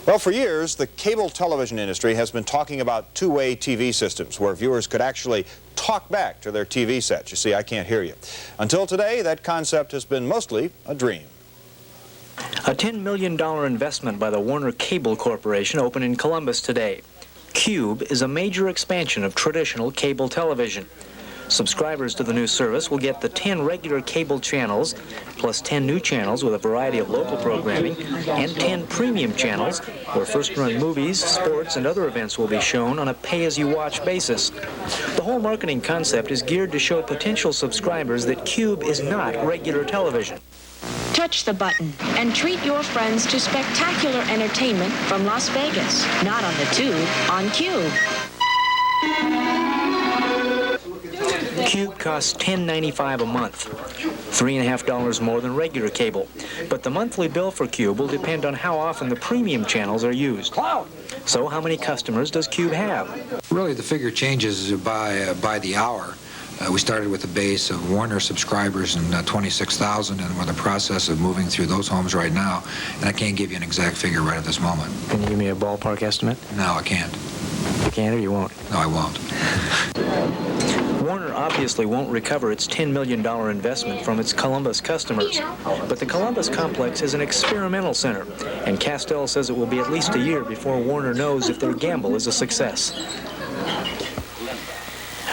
Well, for years, the cable television industry has been talking about two-way TV systems where viewers could actually talk back to their TV set. You see, I can't hear you. Until today, that concept has been mostly a dream. A $10 million investment by the Warner Cable Corporation opened in Columbus today. QUBE is a major expansion of traditional cable television. Subscribers to the new service will get the 10 regular cable channels, plus 10 new channels with a variety of local programming, and 10 premium channels where first-run movies, sports, and other events will be shown on a pay-as-you-watch basis. The whole marketing concept is geared to show potential subscribers that QUBE is not regular television. Touch the button and treat your friends to spectacular entertainment from Las Vegas. Not on the tube, on QUBE. QUBE costs $10.95 a month, $3.50 more than regular cable. But the monthly bill for QUBE will depend on how often the premium channels are used. So how many customers does QUBE have? Really, the figure changes by the hour. We started with a base of Warner subscribers in 26,000, and we're in the process of moving through those homes right now. And I can't give you an exact figure right at this moment. Can you give me a ballpark estimate? No, I can't. You can or you won't? No, I won't. Warner obviously won't recover its $10 million investment from its Columbus customers. But the Columbus complex is an experimental center, and Castell says it will be at least a year before Warner knows if their gamble is a success.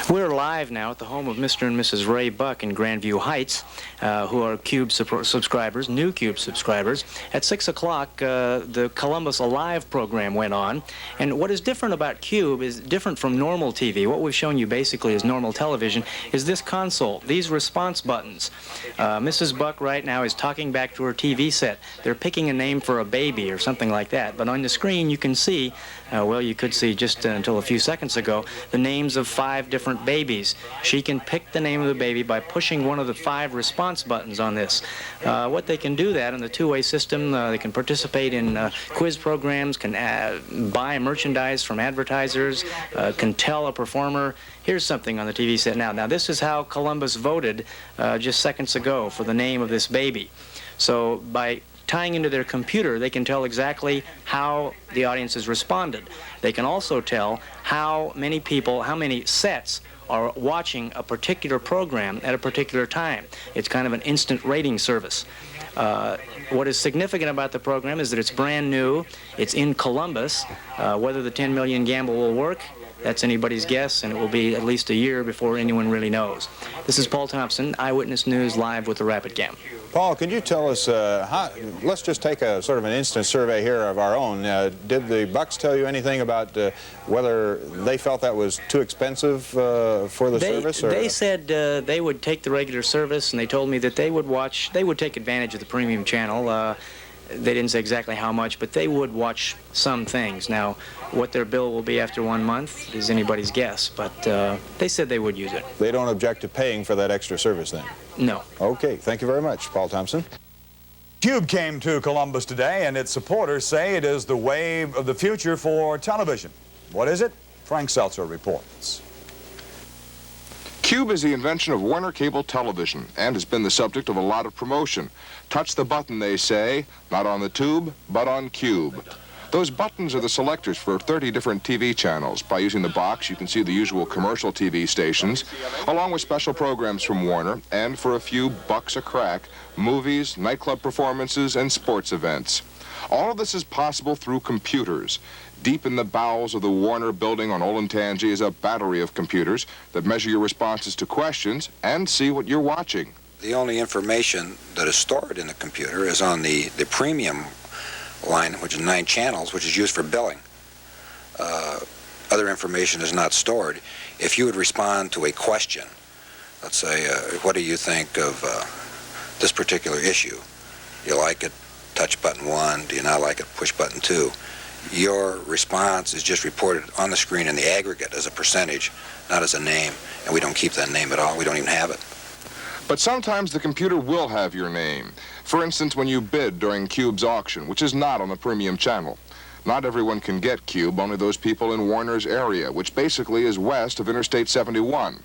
We're live now at the home of Mr. and Mrs. Ray Buck in Grandview Heights, who are QUBE subscribers, new QUBE subscribers. At 6 o'clock, the Columbus Alive program went on. And what is different about QUBE is different from normal TV. What we've shown you basically is normal television is this console, these response buttons. Mrs. Buck right now is talking back to her TV set. They're picking a name for a baby or something like that. But on the screen you can see, well, you could see just until a few seconds ago, the names of 5 different babies. She can pick the name of the baby by pushing one of the 5 response buttons on this. What they can do that in the two-way system, they can participate in quiz programs, can buy merchandise from advertisers, can tell a performer, here's something on the TV set now. Now this is how Columbus voted just seconds ago for the name of this baby. So by tying into their computer, they can tell exactly how the audience has responded. They can also tell how many people, how many sets are watching a particular program at a particular time. It's kind of an instant rating service. What is significant about the program is that it's brand new, it's in Columbus. Whether the 10 million gamble will work, that's anybody's guess, and it will be at least a year before anyone really knows. This is Paul Thompson, Eyewitness News, live with the Rapid Cam. Paul, could you tell us, let's just take a sort of an instant survey here of our own. Did the Bucks tell you anything about whether they felt that was too expensive for the service? Or? They said they would take the regular service, and they told me that they would take advantage of the premium channel. They didn't say exactly how much, but they would watch some things. Now, what their bill will be after 1 month is anybody's guess, but they said they would use it. They don't object to paying for that extra service then? No. Okay, thank you very much, Paul Thompson. QUBE came to Columbus today, and its supporters say it is the wave of the future for television. What is it? Frank Seltzer reports. QUBE is the invention of Warner Cable Television and has been the subject of a lot of promotion. Touch the button, they say, not on the tube, but on QUBE. Those buttons are the selectors for 30 different TV channels. By using the box, you can see the usual commercial TV stations, along with special programs from Warner, and for a few bucks a crack, movies, nightclub performances, and sports events. All of this is possible through computers. Deep in the bowels of the Warner building on Olentangy is a battery of computers that measure your responses to questions and see what you're watching. The only information that is stored in the computer is on the premium line, which is 9 channels, which is used for billing. Other information is not stored. If you would respond to a question, let's say, what do you think of this particular issue? You like it? Touch button 1. Do you not like it? Push button 2. Your response is just reported on the screen in the aggregate as a percentage, not as a name, and we don't keep that name at all. We don't even have it. But sometimes the computer will have your name. For instance, when you bid during QUBE's auction, which is not on the premium channel. Not everyone can get QUBE, only those people in Warner's area, which basically is west of Interstate 71.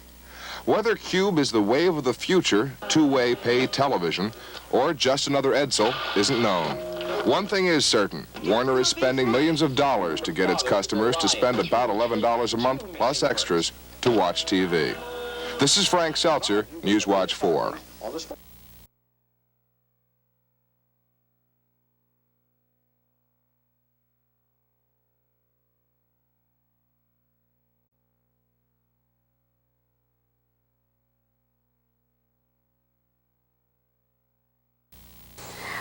Whether QUBE is the wave of the future, two-way pay television, or just another Edsel isn't known. One thing is certain, Warner is spending millions of dollars to get its customers to spend about $11 a month plus extras to watch TV. This is Frank Seltzer, Newswatch 4.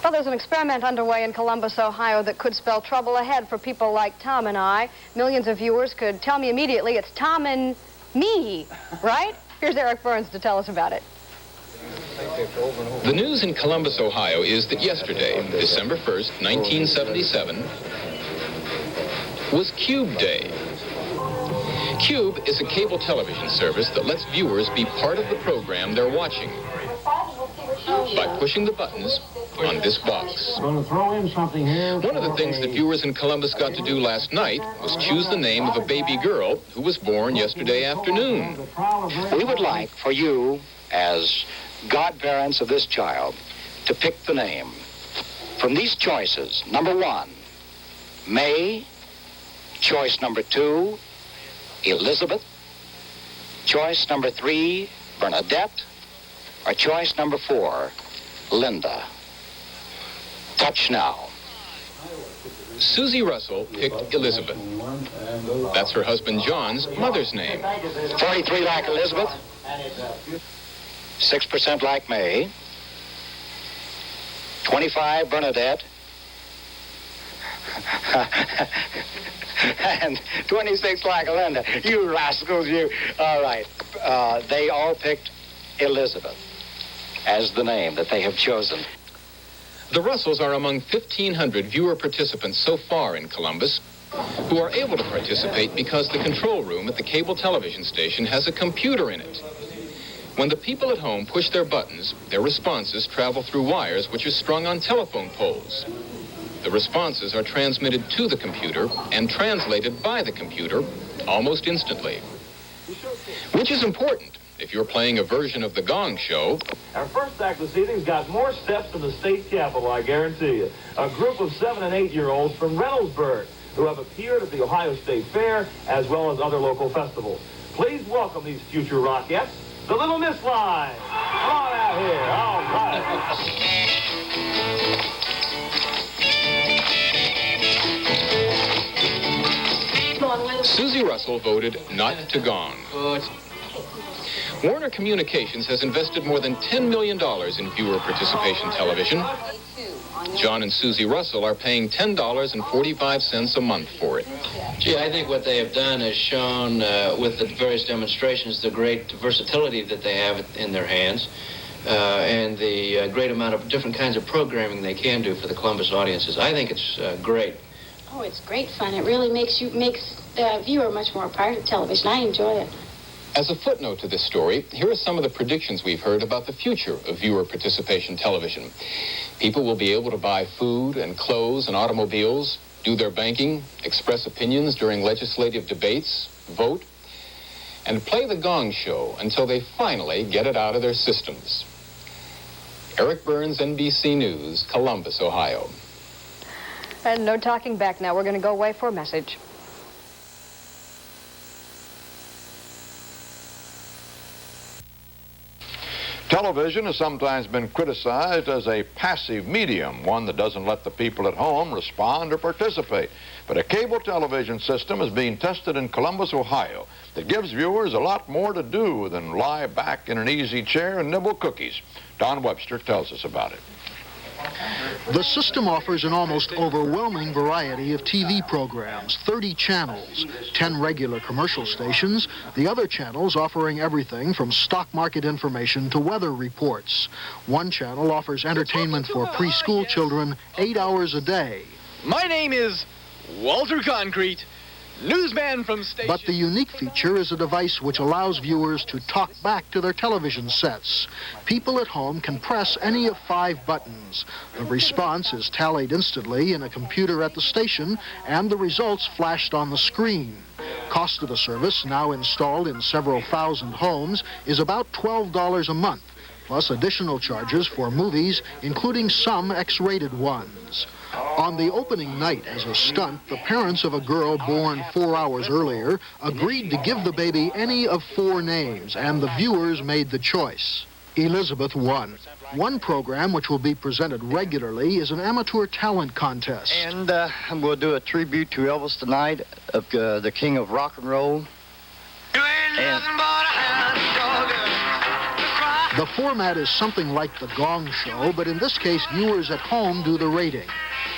Well, there's an experiment underway in Columbus, Ohio that could spell trouble ahead for people like Tom and I. Millions of viewers could tell me immediately it's Tom and me, right? Here's Eric Burns to tell us about it. The news in Columbus, Ohio is that yesterday, December 1st, 1977, was QUBE Day. QUBE is a cable television service that lets viewers be part of the program they're watching by pushing the buttons on this box. I'm going to throw in something here. One of the things that viewers in Columbus got to do last night was choose the name of a baby girl who was born yesterday afternoon. We would like for you, as godparents of this child, to pick the name. From these choices, number 1, May. Choice number 2, Elizabeth. Choice number 3, Bernadette. Or choice number 4, Linda. Touch now. Susie Russell picked Elizabeth. That's her husband John's mother's name. 43 like Elizabeth. 6% like May. 25 Bernadette. And 26 like Linda. You rascals, you. All right. They all picked Elizabeth as the name that they have chosen. The Russells are among 1,500 viewer participants so far in Columbus who are able to participate because the control room at the cable television station has a computer in it. When the people at home push their buttons, their responses travel through wires which are strung on telephone poles. The responses are transmitted to the computer and translated by the computer almost instantly, which is important if you're playing a version of The Gong Show. Our first act this evening's got more steps than the state capitol, I guarantee you. A group of 7- and 8-year-olds from Reynoldsburg who have appeared at the Ohio State Fair as well as other local festivals. Please welcome these future Rockettes, the Little Miss Line. Come on out here. All right. Susie Russell voted not to Gong. Warner Communications has invested more than $10 million in viewer participation television. John and Susie Russell are paying $10.45 a month for it. Gee, I think what they have done is shown with the various demonstrations the great versatility that they have in their hands and the great amount of different kinds of programming they can do for the Columbus audiences. I think it's great. Oh, it's great fun. It really makes the viewer much more a part of television. I enjoy it. As a footnote to this story, here are some of the predictions we've heard about the future of viewer participation television. People will be able to buy food and clothes and automobiles, do their banking, express opinions during legislative debates, vote, and play the Gong Show until they finally get it out of their systems. Eric Burns, NBC News, Columbus, Ohio. And no talking back now. We're going to go away for a message. Television has sometimes been criticized as a passive medium, one that doesn't let the people at home respond or participate. But a cable television system is being tested in Columbus, Ohio, that gives viewers a lot more to do than lie back in an easy chair and nibble cookies. Don Webster tells us about it. The system offers an almost overwhelming variety of TV programs, 30 channels, 10 regular commercial stations, the other channels offering everything from stock market information to weather reports. One channel offers entertainment for preschool children 8 hours a day. My name is Walter Concrete, newsman from station. But the unique feature is a device which allows viewers to talk back to their television sets. People at home can press any of 5 buttons. The response is tallied instantly in a computer at the station, and the results flashed on the screen. Cost of the service, now installed in several thousand homes, is about $12 a month, plus additional charges for movies, including some X-rated ones. On the opening night as a stunt, the parents of a girl born 4 hours earlier agreed to give the baby any of 4 names, and the viewers made the choice. Elizabeth won. One program which will be presented regularly is an amateur talent contest. And we'll do a tribute to Elvis tonight, of the king of rock and roll. And the format is something like the Gong Show, but in this case, viewers at home do the rating.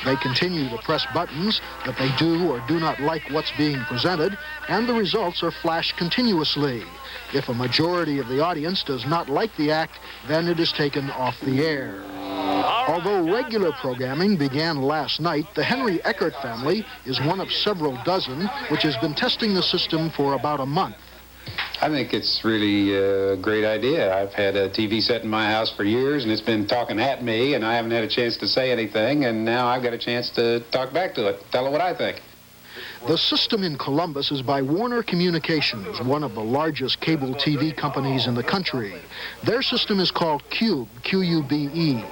They continue to press buttons that they do or do not like what's being presented, and the results are flashed continuously. If a majority of the audience does not like the act, then it is taken off the air. Although regular programming began last night, the Henry Eckert family is one of several dozen which has been testing the system for about a month. I think it's really a great idea. I've had a TV set in my house for years, and it's been talking at me, and I haven't had a chance to say anything, and now I've got a chance to talk back to it, tell it what I think. The system in Columbus is by Warner Communications, one of the largest cable TV companies in the country. Their system is called QUBE, Q-U-B-E.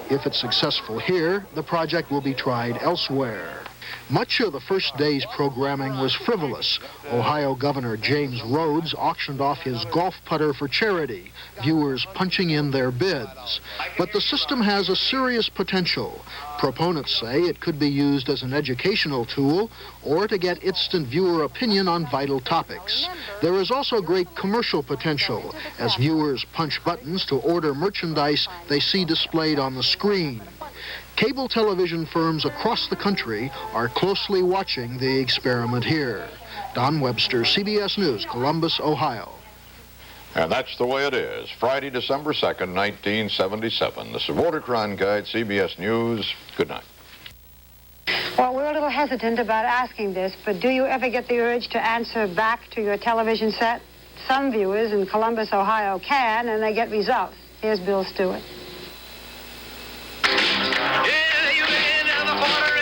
If it's successful here, the project will be tried elsewhere. Much of the first day's programming was frivolous. Ohio Governor James Rhodes auctioned off his golf putter for charity, viewers punching in their bids. But the system has a serious potential. Proponents say it could be used as an educational tool or to get instant viewer opinion on vital topics. There is also great commercial potential as viewers punch buttons to order merchandise they see displayed on the screen. Cable television firms across the country are closely watching the experiment here. Don Webster, CBS News, Columbus, Ohio. And that's the way it is. Friday, December 2nd, 1977. This is Walter Cronkite, CBS News. Good night. Well, we're a little hesitant about asking this, but do you ever get the urge to answer back to your television set? Some viewers in Columbus, Ohio can, and they get results. Here's Bill Stewart.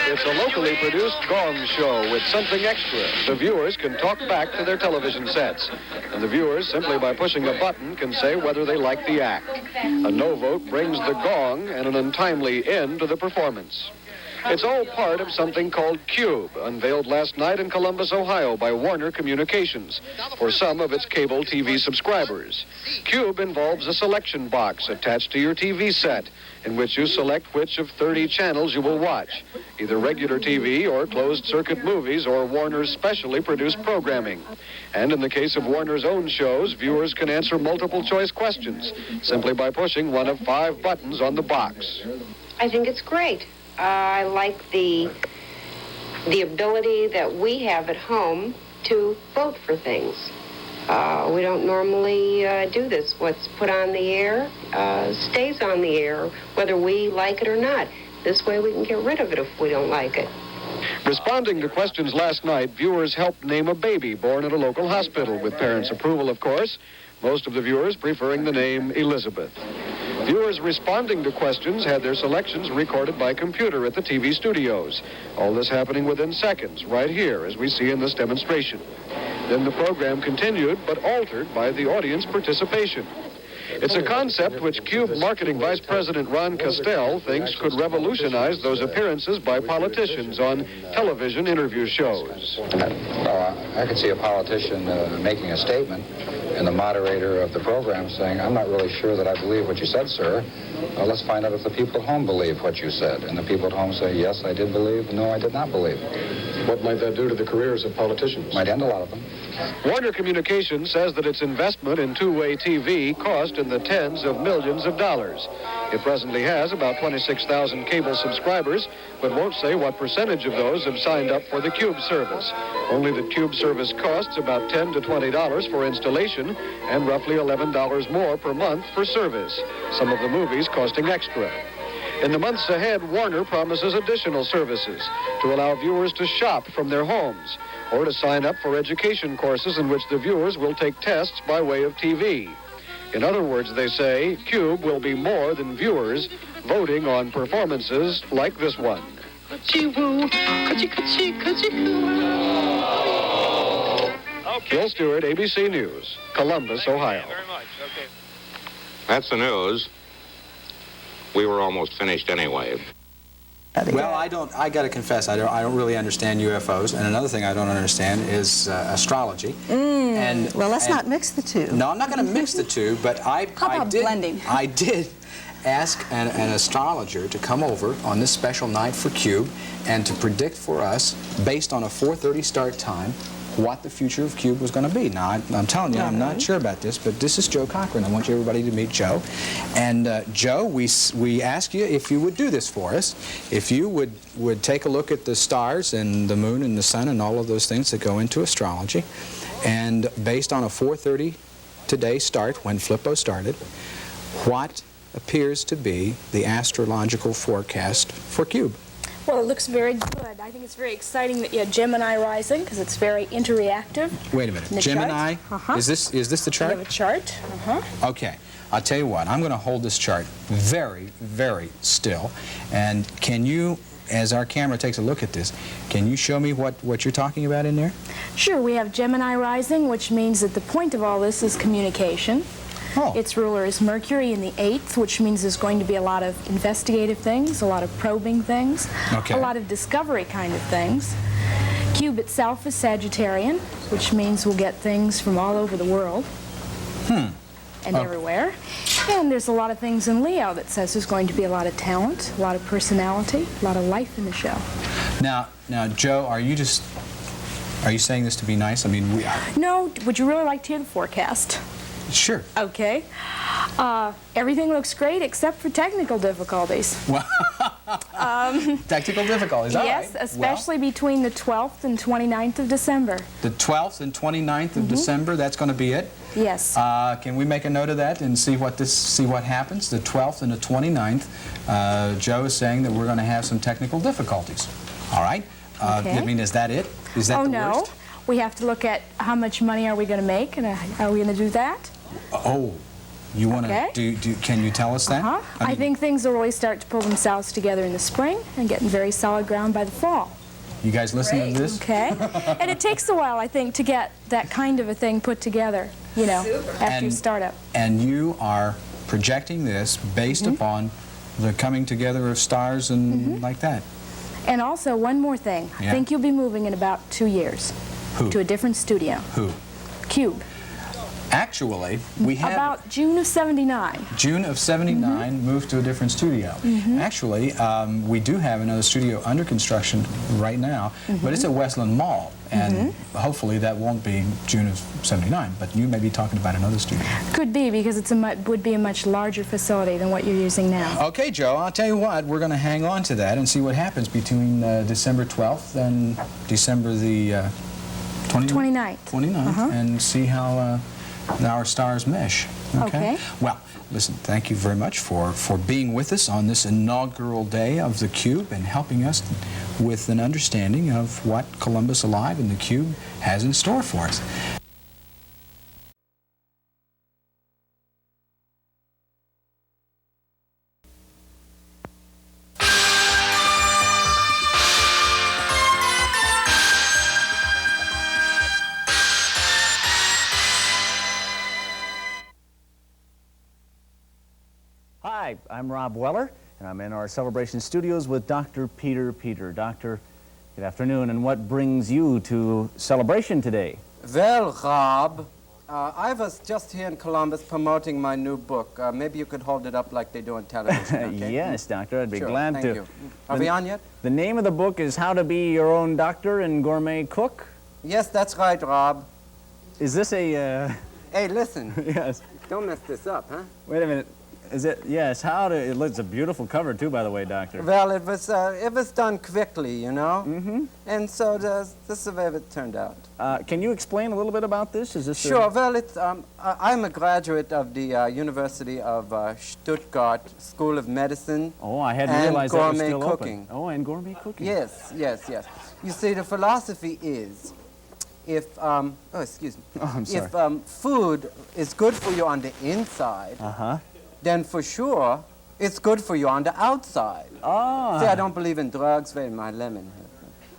It's a locally produced Gong Show with something extra. The viewers can talk back to their television sets. And the viewers, simply by pushing a button, can say whether they like the act. A no vote brings the gong and an untimely end to the performance. It's all part of something called QUBE, unveiled last night in Columbus, Ohio by Warner Communications for some of its cable TV subscribers. QUBE involves a selection box attached to your TV set in which you select which of 30 channels you will watch, either regular TV or closed-circuit movies or Warner's specially produced programming. And in the case of Warner's own shows, viewers can answer multiple-choice questions simply by pushing one of 5 buttons on the box. I think it's great. I like the ability that we have at home to vote for things. We don't normally do this. What's put on the air stays on the air, whether we like it or not. This way we can get rid of it if we don't like it. Responding to questions last night, viewers helped name a baby born at a local hospital, with parents' approval, of course, most of the viewers preferring the name Elizabeth. Viewers responding to questions had their selections recorded by computer at the TV studios. All this happening within seconds, right here, as we see in this demonstration. Then the program continued, but altered by the audience participation. It's a concept which QUBE Marketing Vice President Ron Castell thinks could revolutionize those appearances by politicians on television interview shows. I could see a politician making a statement and the moderator of the program saying, "I'm not really sure that I believe what you said, sir. Let's find out if the people at home believe what you said." And the people at home say, "Yes, I did believe. No, I did not believe." What might that do to the careers of politicians? Might end a lot of them. Warner Communications says that its investment in two-way TV cost in the tens of millions of dollars. It presently has about 26,000 cable subscribers, but won't say what percentage of those have signed up for the QUBE service. Only the QUBE service costs about $10 to $20 for installation and roughly $11 more per month for service, some of the movies costing extra. In the months ahead, Warner promises additional services to allow viewers to shop from their homes or to sign up for education courses in which the viewers will take tests by way of TV. In other words, they say, QUBE will be more than viewers voting on performances like this one. Bill Stewart, ABC News, Columbus, Ohio. That's the news. We were almost finished anyway. Well, I got to confess, I don't really understand UFOs, and another thing I don't understand is astrology. Well, let's not mix the two. No, I'm not going to mix the two, but How about blending? I did ask an astrologer to come over on this special night for CUBE and to predict for us, based on a 4:30 start time, what the future of CUBE was going to be. Now, I'm telling you, I'm not sure about this, but this is Joe Cochran. I want everybody to meet Joe. And Joe, we ask you if you would do this for us, if you would take a look at the stars and the moon and the sun and all of those things that go into astrology, and based on a 4:30 today start, when Flippo started, what appears to be the astrological forecast for CUBE. Well, it looks very good. I think it's very exciting that you have Gemini rising because it's very interreactive. Wait a minute. Gemini? Is this the chart? You have a chart. Okay. I'll tell you what. I'm going to hold this chart very, very still. And can you, as our camera takes a look at this, can you show me what you're talking about in there? Sure. We have Gemini rising, which means that the point of all this is communication. Its ruler is Mercury in the 8th, which means there's going to be a lot of investigative things, a lot of probing things, a lot of discovery kind of things. CUBE itself is Sagittarian, which means we'll get things from all over the world and everywhere. And there's a lot of things in Leo that says there's going to be a lot of talent, a lot of personality, a lot of life in the show. Now, Joe, are you saying this to be nice? I mean, No, would you really like to hear the forecast? Sure. Okay. Everything looks great except for technical difficulties. Technical difficulties, all right. Yes, especially between the 12th and 29th of December. The 12th and 29th of December, that's going to be it? Yes. Can we make a note of that and see what happens? The 12th and the 29th, Joe is saying that we're going to have some technical difficulties. All right. Okay. I mean, is that it? Is that the worst? We have to look at how much money are we going to make, and are we going to do that? Oh, you want to can you tell us that? I think things will really start to pull themselves together in the spring and get in very solid ground by the fall. You guys listening to this? Okay. And it takes a while, I think, to get that kind of a thing put together, you know, after you start up. And you are projecting this based upon the coming together of stars and like that. And also, one more thing. I think you'll be moving in about 2 years. Who? To a different studio. Who? CUBE. Actually, we have... About June of '79. June of '79, moved to a different studio. Actually, we do have another studio under construction right now, but it's at Westland Mall, and hopefully that won't be June of '79, but you may be talking about another studio. Could be, because it would be a much larger facility than what you're using now. Okay, Joe, I'll tell you what, we're going to hang on to that and see what happens between December 12th and December the 29th, and see how our stars mesh. Okay? Well, listen, thank you very much for being with us on this inaugural day of the CUBE and helping us with an understanding of what Columbus Alive and the CUBE has in store for us. Hi, I'm Rob Weller, and I'm in our celebration studios with Dr. Peter. Doctor, good afternoon, and what brings you to celebration today? Well, Rob, I was just here in Columbus promoting my new book. Maybe you could hold it up like they do on television, okay? Yes, Doctor, I'd be glad to. Thank you. Are we on yet? The name of the book is How to Be Your Own Doctor and Gourmet Cook? Yes, that's right, Rob. Is this a... Hey, listen. Yes. Don't mess this up, huh? Wait a minute. Is it? Yes. How to? It looks a beautiful cover too, by the way, Doctor. Well, it was done quickly, you know. And so this is the way it turned out. Can you explain a little bit about this? Is this? Sure. Well, it's I'm a graduate of the University of Stuttgart School of Medicine. Oh, I hadn't realized that was still cooking. Open. Oh, and gourmet cooking. Yes. You see, the philosophy is, if oh, excuse me. Oh, I'm sorry. If food is good for you on the inside. Then for sure, it's good for you on the outside. See, I don't believe in drugs. Wait, my lemon.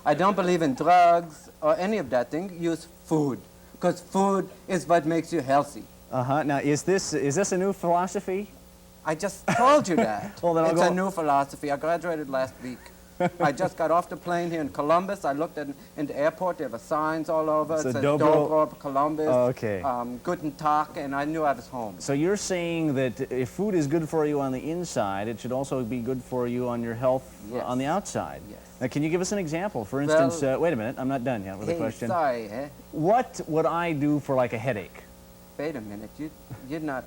I don't believe in drugs or any of that thing. Use food, because food is what makes you healthy. Now, is this a new philosophy? I just told you that. Well, then it's a new philosophy. I graduated last week. I just got off the plane here in Columbus. I looked in the airport. There were signs all over. So It says Dobro- Dobro, Columbus, Oh, okay. Guten Tag, and I knew I was home. So you're saying that if food is good for you on the inside, it should also be good for you on your health on the outside. Yes. Now, can you give us an example? For instance, Well, wait a minute, I'm not done yet with the Hey, question. sorry, eh? What would I do for like a headache? Wait a minute, you're not,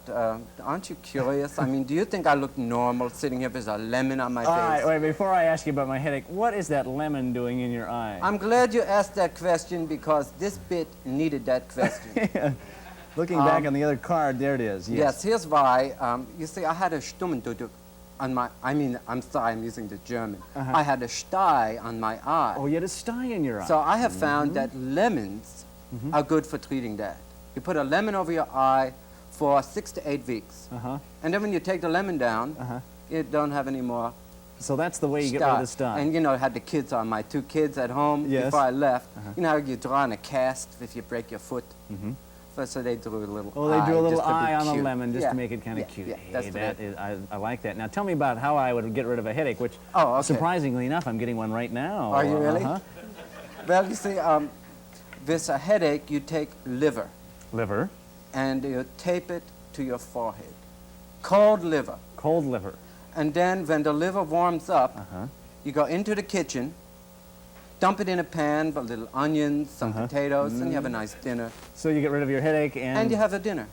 aren't you curious? I mean, do you think I look normal sitting here with a lemon on my All face? right, wait, before I ask you about my headache, what is that lemon doing in your eye? I'm glad you asked that question because this bit needed that question. Looking back on the other card, there it is. Yes, here's why. You see, I had a Stummenduduk on my, I'm sorry, I'm using the German. I had a sty on my eye. Oh, you had a sty in your eye. So I have found that lemons are good for treating that. You put a lemon over your eye for 6 to 8 weeks. And then when you take the lemon down, you don't have any more. So that's the way you get rid of the sty. And you know, I had the kids on, my 2 kids at home before I left. You know how you draw on a cast if you break your foot? So they drew a little Oh, they eye. drew a little just to be eye on the cute. lemon just Yeah, to make it kind of yeah, cute. yeah, Hey, that's that is, I like that. Now tell me about how I would get rid of a headache, which surprisingly enough, I'm getting one right now. Are you really? Well, you see, with a headache, you take liver. Liver. And you tape it to your forehead. Cold liver. Cold liver. And then when the liver warms up, you go into the kitchen, dump it in a pan with little onions, some potatoes, and you have a nice dinner. So you get rid of your headache And you have a dinner.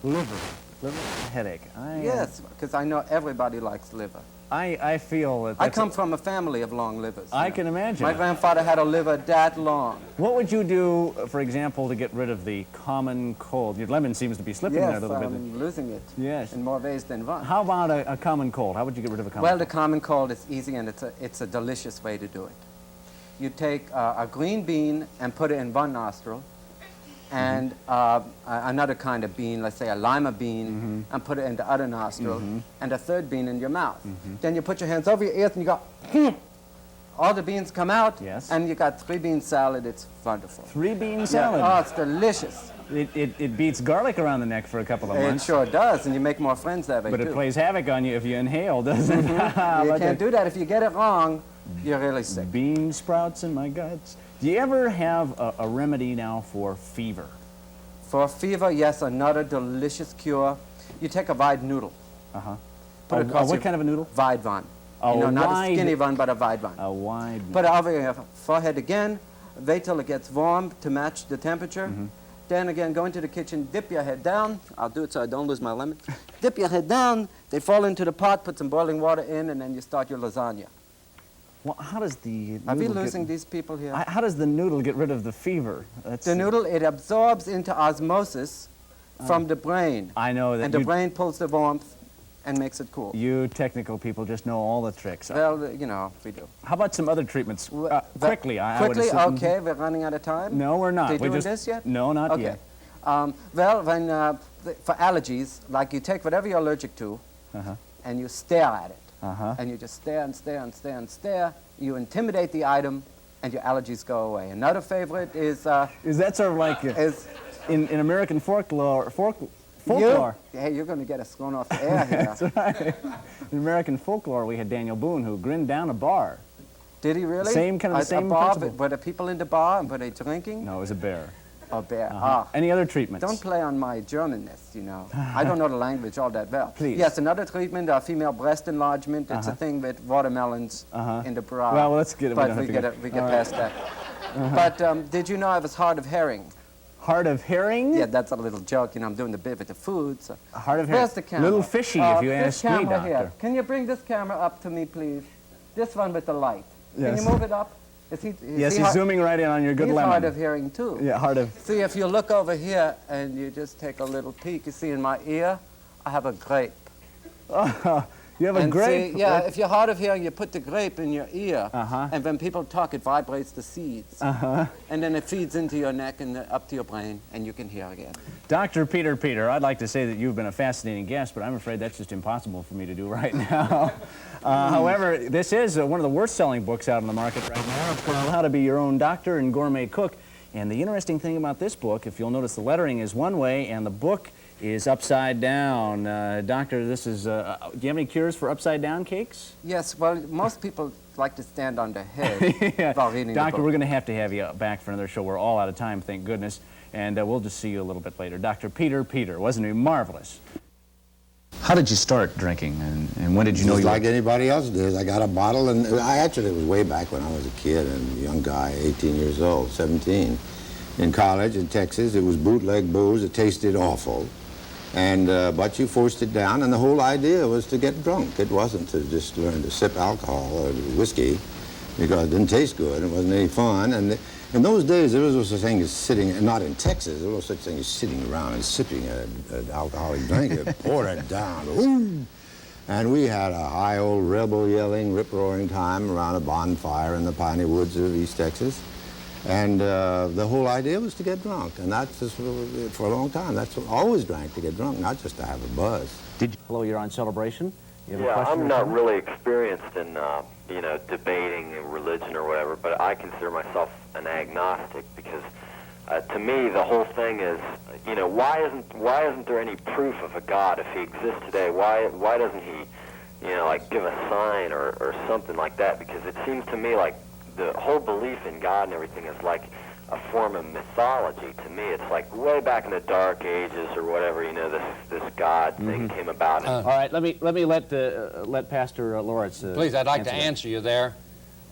Liver. Liver headache. Yes, because I know everybody likes liver. I feel that I come from a family of long livers. I can imagine. My grandfather had a liver that long. What would you do, for example, to get rid of the common cold? Your lemon seems to be slipping there a little bit. Yes, I'm losing it. Yes. In more ways than one. How about a common cold? How would you get rid of a common Well, cold? the common cold is easy, and it's a delicious way to do it. You take a green bean and put it in one nostril, and another kind of bean, let's say a lima bean, and put it in the other nostril, and a third bean in your mouth. Then you put your hands over your ears and you go, all the beans come out, and you got 3-bean salad. It's wonderful. 3-bean salad? Oh, it's delicious. It beats garlic around the neck for a couple of months. It sure does, and you make more friends that way, But too. it plays havoc on you if you inhale, doesn't it? You can't do that. If you get it wrong, you're really sick. Bean sprouts in my guts. Do you ever have a remedy now for fever? For fever, yes, another delicious cure. You take a wide noodle. Put it across what kind of a noodle? Wide one. Oh, you know, not wide- a skinny one, but a wide one. A wide Put it over your forehead again. Wait till it gets warm to match the temperature. Then again, go into the kitchen, dip your head down. I'll do it so I don't lose my lemon. Dip your head down. They fall into the pot, put some boiling water in, and then you start your lasagna. Well, how does the Are we noodle losing these people here? How does the noodle get rid of the fever? The noodle, it absorbs into osmosis from the brain. I know that. And the brain pulls the warmth and makes it cool. You technical people just know all the tricks. Well, you know, we do. How about some other treatments? Quickly, I would Quickly, assume. okay, we're running out of time. No, we're not. They We're doing just- this yet? No, not okay. yet. Well, when, for allergies, like you take whatever you're allergic to, and you stare at it. And you just stare and stare and stare and stare. You intimidate the item, and your allergies go away. Another favorite is... Is that sort of like in American folklore? Hey, you're going to get us thrown off the air here. That's right. In American folklore, we had Daniel Boone who grinned down a bar. Did he really? Same kind of the same a bar, principle. were the people in the bar and were they drinking? No, it was a bear. A bear. Any other treatments? Don't play on my Germanness, you know. I don't know the language all that well. Please. Yes, another treatment, female breast enlargement. It's a thing with watermelons in the bra. Well, let's get it. But we get past that. But did you know I was hard of hearing? Hard of herring? Yeah, that's a little joke. You know, I'm doing the bit with the food. So. Hard of herring. Where's the camera? Little fishy, if you ask me, camera doctor. here. Can you bring this camera up to me, please? This one with the light. Yes. Can you move it up? Yes, he's zooming right in on your good he's lemon. hard of hearing, too. Yeah, hard of... See, if you look over here and you just take a little peek, you see in my ear, I have a grape. You have a grape? See, yeah, if you're hard of hearing, you put the grape in your ear, and when people talk, it vibrates the seeds. And then it feeds into your neck and up to your brain, and you can hear again. Dr. Peter, I'd like to say that you've been a fascinating guest, but I'm afraid that's just impossible for me to do right now. However, this is one of the worst-selling books out on the market right now. It's called How to Be Your Own Doctor and Gourmet Cook. And the interesting thing about this book, if you'll notice, the lettering is one way, and the book is upside down. Doctor, this is, do you have any cures for upside down cakes? Yes, well, most people like to stand on their head Yeah. while reading the Doctor, book. we're going to have you back for another show. We're all out of time, thank goodness. And we'll just see you a little bit later. Dr. Peter, wasn't he marvelous? How did you start drinking, and when did you know Just you like anybody else did. I got a bottle, and actually it was way back when I was a kid and a young guy, 18 years old, 17. In college in Texas, it was bootleg booze. It tasted awful. And, but you forced it down, and the whole idea was to get drunk. It wasn't to just learn to sip alcohol or whiskey, because it didn't taste good. It wasn't any fun. And in those days, there was no such thing as sitting, not in Texas, there was no such thing as sitting around and sipping an alcoholic drink. You pour it down. Ooh. And we had a high old rebel yelling, rip-roaring time around a bonfire in the piney woods of East Texas. And the whole idea was to get drunk, and that's just for a long time. That's what I always drank, to get drunk, not just to have a buzz. Hello, you're on Celebration. You have a Yeah, question I'm or not something? really experienced in, you know, debating religion or whatever, but I consider myself an agnostic because, to me, the whole thing is, you know, why isn't there any proof of a God if he exists today? Why doesn't he, you know, like give a sign or something like that? Because it seems to me like the whole belief in God and everything is like a form of mythology to me. It's like way back in the Dark Ages or whatever, you know, this God thing came about. All right, let me let Pastor Lawrence. Please, I'd like to that. answer you there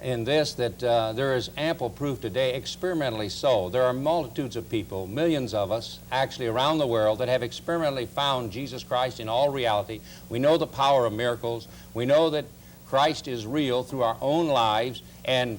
in this, that there is ample proof today, experimentally so. There are multitudes of people, millions of us, actually around the world, that have experimentally found Jesus Christ in all reality. We know the power of miracles. We know that Christ is real through our own lives, and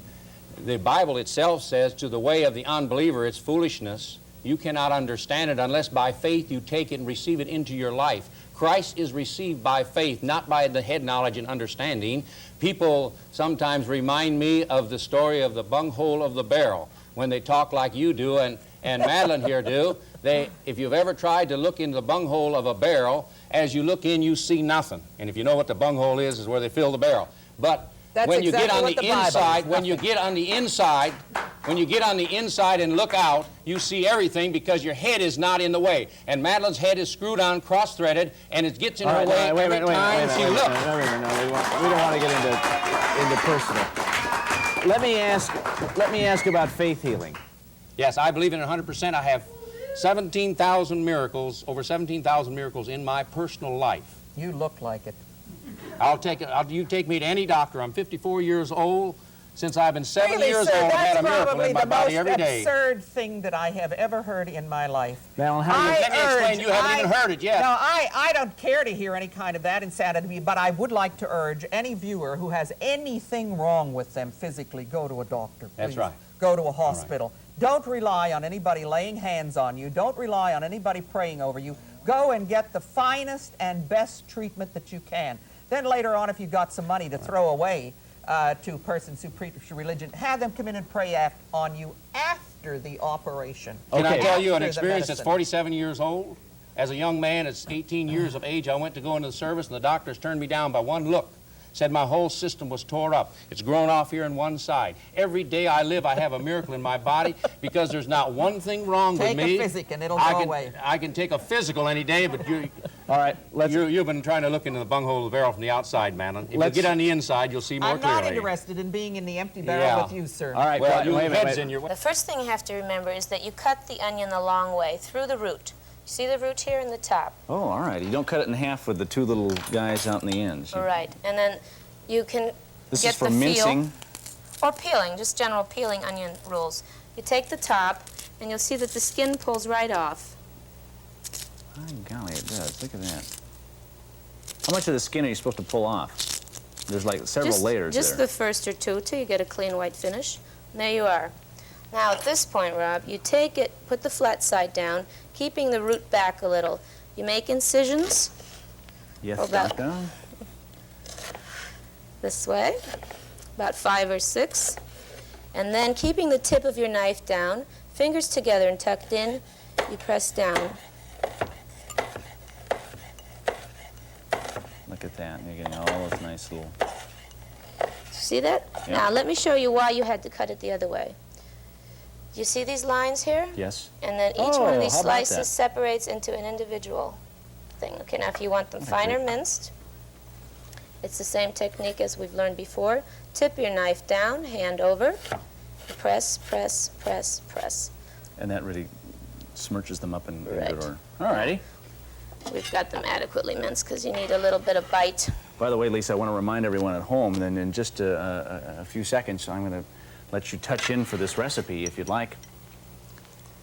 the Bible itself says, to the way of the unbeliever, it's foolishness. You cannot understand it unless by faith you take it and receive it into your life. Christ is received by faith, not by the head knowledge and understanding. People sometimes remind me of the story of the bunghole of the barrel when they talk like you do and Madeline here do. If you've ever tried to look into the bunghole of a barrel, as you look in, you see nothing. And if you know what the bunghole is where they fill the barrel. But That's when you exactly get on what the the Bible inside, is, when you get on the inside and look out, you see everything because your head is not in the way. And Madeline's head is screwed on, cross-threaded, and it gets in her way every time she looks. We don't want to get into personal. Let me ask about faith healing. Yes, I believe in it 100%. I have 17,000 miracles, over 17,000 miracles in my personal life. You look like it. You take me to any doctor. I'm 54 years old. Since I've been 7 Really, years sir, old, I've had a that's miracle probably in my the body most every day. absurd thing that I have ever heard in my life. Now, let me explain. You haven't even heard it yet. No, I don't care to hear any kind of that insanity, but I would like to urge any viewer who has anything wrong with them physically, go to a doctor, please. That's right. Go to a hospital. Don't rely on anybody laying hands on you. Don't rely on anybody praying over you. Go and get the finest and best treatment that you can. Then later on, if you've got some money to throw away to persons who preach religion, have them come in and pray on you after the operation. Can I tell you an After the experience that's medicine. 47 years old? As a young man, at 18 years of age, I went to go into the service, and the doctors turned me down by one look. Said my whole system was tore up. It's grown off here on one side. Every day I live, I have a miracle in my body because there's not one thing wrong with me. Take a physic and it'll go away. I can take a physical any day, but all right, you've been trying to look into the bunghole of the barrel from the outside, Madeline. If you get on the inside, you'll see more I'm clearly. not interested in being in the empty barrel with you, sir. All right, well, wait a minute. in your way. The first thing you have to remember is that you cut the onion the long way, through the root. See the root here in the top? Oh, all right. You don't cut it in half with the two little guys out in the ends. All right, and then you can This get is for the mincing. feel, or peeling, just general peeling onion rules. You take the top, and you'll see that the skin pulls right off. My golly, it does. Look at that. How much of the skin are you supposed to pull off? There's like several layers Just there. the first or two till you get a clean white finish. And there you are. Now at this point, Rob, you take it, put the flat side down, keeping the root back a little. You make incisions. Yes, about doctor. this way, about 5 or 6. And then keeping the tip of your knife down, fingers together and tucked in, you press down. Look at that. You're getting all those nice little... See that? Yeah. Now let me show you why you had to cut it the other way. You see these lines here? Yes. And then each one of these how about that? slices separates into an individual thing. Okay, now if you want them finer minced, it's the same technique as we've learned before. Tip your knife down, hand over, press, press, press, press. And that really smirches them up in Right. good order. All righty. We've got them adequately minced because you need a little bit of bite. By the way, Lisa, I want to remind everyone at home, then in just a few seconds, I'm going to let you touch in for this recipe if you'd like.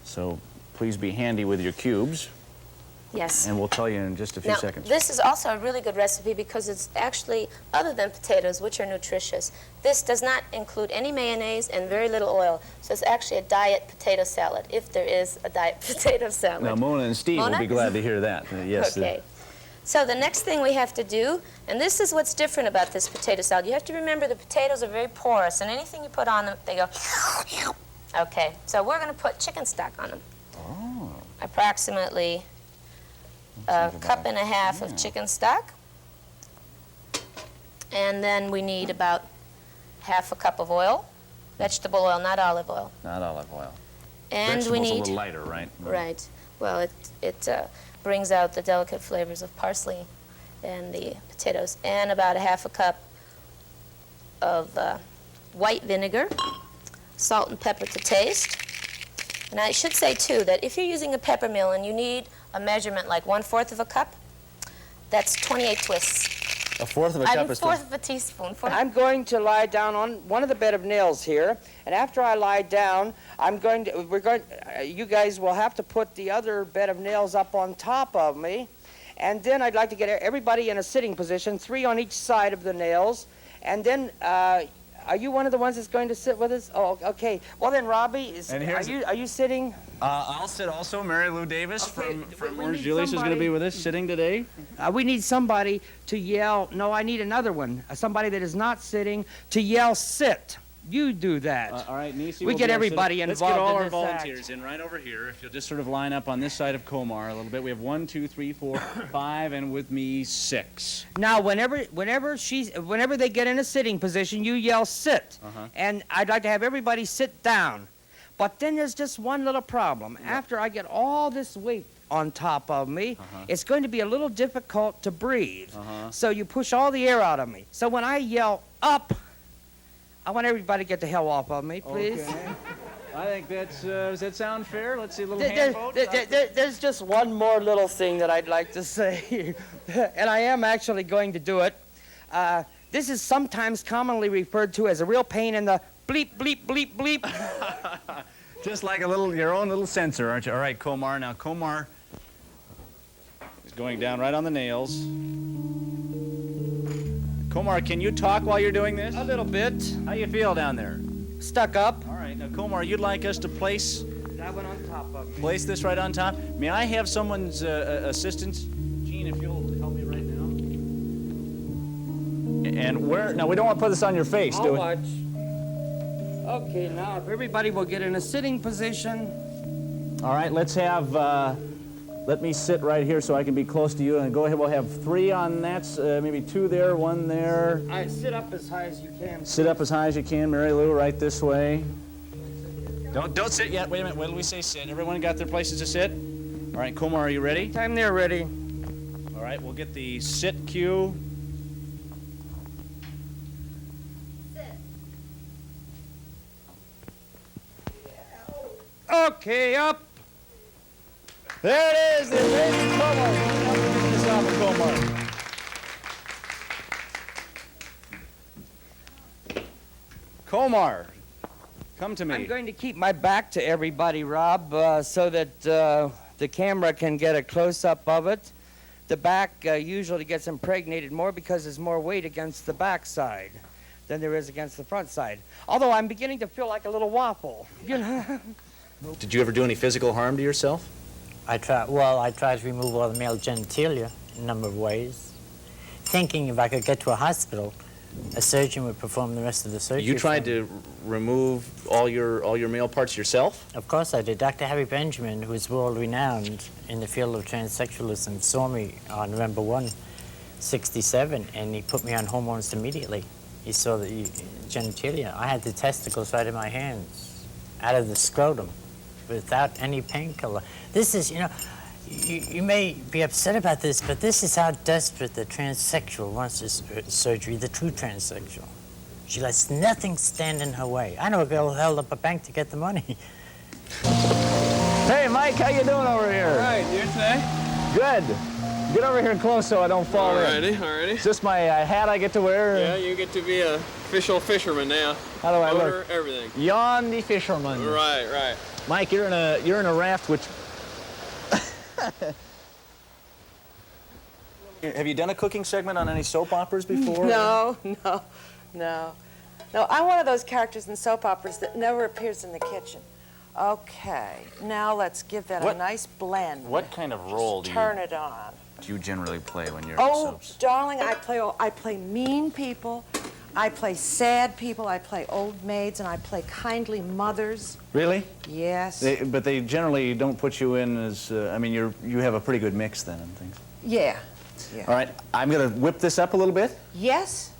So please be handy with your cubes. Yes. And we'll tell you in just a few Now, seconds. this is also a really good recipe because it's actually, other than potatoes, which are nutritious, this does not include any mayonnaise and very little oil. So it's actually a diet potato salad, if there is a diet potato salad. Now, Mona and Steve will Mona? be glad to hear that. Yes. Okay. So the next thing we have to do, and this is what's different about this potato salad, you have to remember the potatoes are very porous, and anything you put on them, they go. Okay, so we're going to put chicken stock on them. Oh. Approximately a cup and a half of chicken stock. And then we need about half a cup of oil, vegetable oil, not olive oil. Not olive oil. And Vegetables we need a little lighter, right? Right. Well, it brings out the delicate flavors of parsley and the potatoes. And about a half a cup of white vinegar, salt and pepper to taste. And I should say, too, that if you're using a pepper mill and you need a measurement like 1/4 of a cup, that's 28 twists. A fourth of a cup is... 1/4 of a teaspoon. I'm going to lie down on one of the bed of nails here, and after I lie down, you guys will have to put the other bed of nails up on top of me, and then I'd like to get everybody in a sitting position, 3 on each side of the nails, and then, are you one of the ones that's going to sit with us? Oh, okay. Well then, Robbie, are you sitting? I'll sit also. Mary Lou Davis from Orange Julius is going to be with us sitting today. We need somebody to yell, no, I need another one. Somebody that is not sitting to yell, sit. You do that. All right, Nisi. We get everybody involved. Let's get all in our this volunteers act. in right over here. If you'll just sort of line up on this side of Komar a little bit. We have 1, 2, 3, 4, 5, and with me 6. Now, whenever they get in a sitting position, you yell sit, and I'd like to have everybody sit down. But then there's just one little problem. After I get all this weight on top of me, it's going to be a little difficult to breathe. So you push all the air out of me. So when I yell up, I want everybody to get the hell off of me, please. Okay. I think that's, does that sound fair? Let's see a little hand vote. There's just one more little thing that I'd like to say, and I am actually going to do it. This is sometimes commonly referred to as a real pain in the bleep, bleep, bleep, bleep. Just like your own little sensor, aren't you? All right, Komar. Now, Komar is going down right on the nails. Komar, can you talk while you're doing this? A little bit. How you feel down there? Stuck up. All right. Now, Komar, you'd like us to place... That one on top of me. Place this right on top. May I have someone's assistance? Gene, if you'll help me right now. And where... Now, we don't want to put this on your face, do we? I'll watch. Okay, now, if everybody will get in a sitting position. All right, let's have... let me sit right here so I can be close to you. And go ahead, we'll have 3 on that, maybe 2 there, 1 there. All right, sit up as high as you can. Sit up as high as you can, Mary Lou, right this way. Don't sit yet. Wait a minute. When we say sit, everyone got their places to sit? All right, Komar, are you ready? Time they're ready. All right, we'll get the sit cue. Okay, up. There it is, the amazing Komar. Get this off of Komar. Komar, come to me. I'm going to keep my back to everybody, Rob, so that the camera can get a close-up of it. The back usually gets impregnated more because there's more weight against the back side than there is against the front side. Although I'm beginning to feel like a little waffle, you know. Did you ever do any physical harm to yourself? I tried to remove all the male genitalia in a number of ways, thinking if I could get to a hospital, a surgeon would perform the rest of the surgery. You tried to remove all your male parts yourself? Of course I did. Dr. Harry Benjamin, who is world-renowned in the field of transsexualism, saw me on November 1, '67, and he put me on hormones immediately. He saw the genitalia. I had the testicles right in my hands. out of the scrotum without any painkiller. This is, you know, you may be upset about this, but this is how desperate the transsexual wants this surgery, the true transsexual. She lets nothing stand in her way. I know a girl who held up a bank to get the money. Hey, Mike, how you doing over here? All right, you today? Good. Get over here close so I don't fall in. Alrighty. Is this my hat I get to wear? Yeah, you get to be a official fisherman now. How do I Owner, look? everything. Yawn the fisherman. Right. Mike, you're in a raft which... Have you done a cooking segment on any soap operas before? No. I'm one of those characters in soap operas that never appears in the kitchen. Okay, now let's give that a nice blend. What kind of role do Turn it on. you generally play when you're in Oh, soaps? darling, I play mean people, I play sad people, I play old maids, and I play kindly mothers. Really? Yes. But they generally don't put you in as, I mean, you have a pretty good mix then and things. Yeah. All right, I'm going to whip this up a little bit. Yes?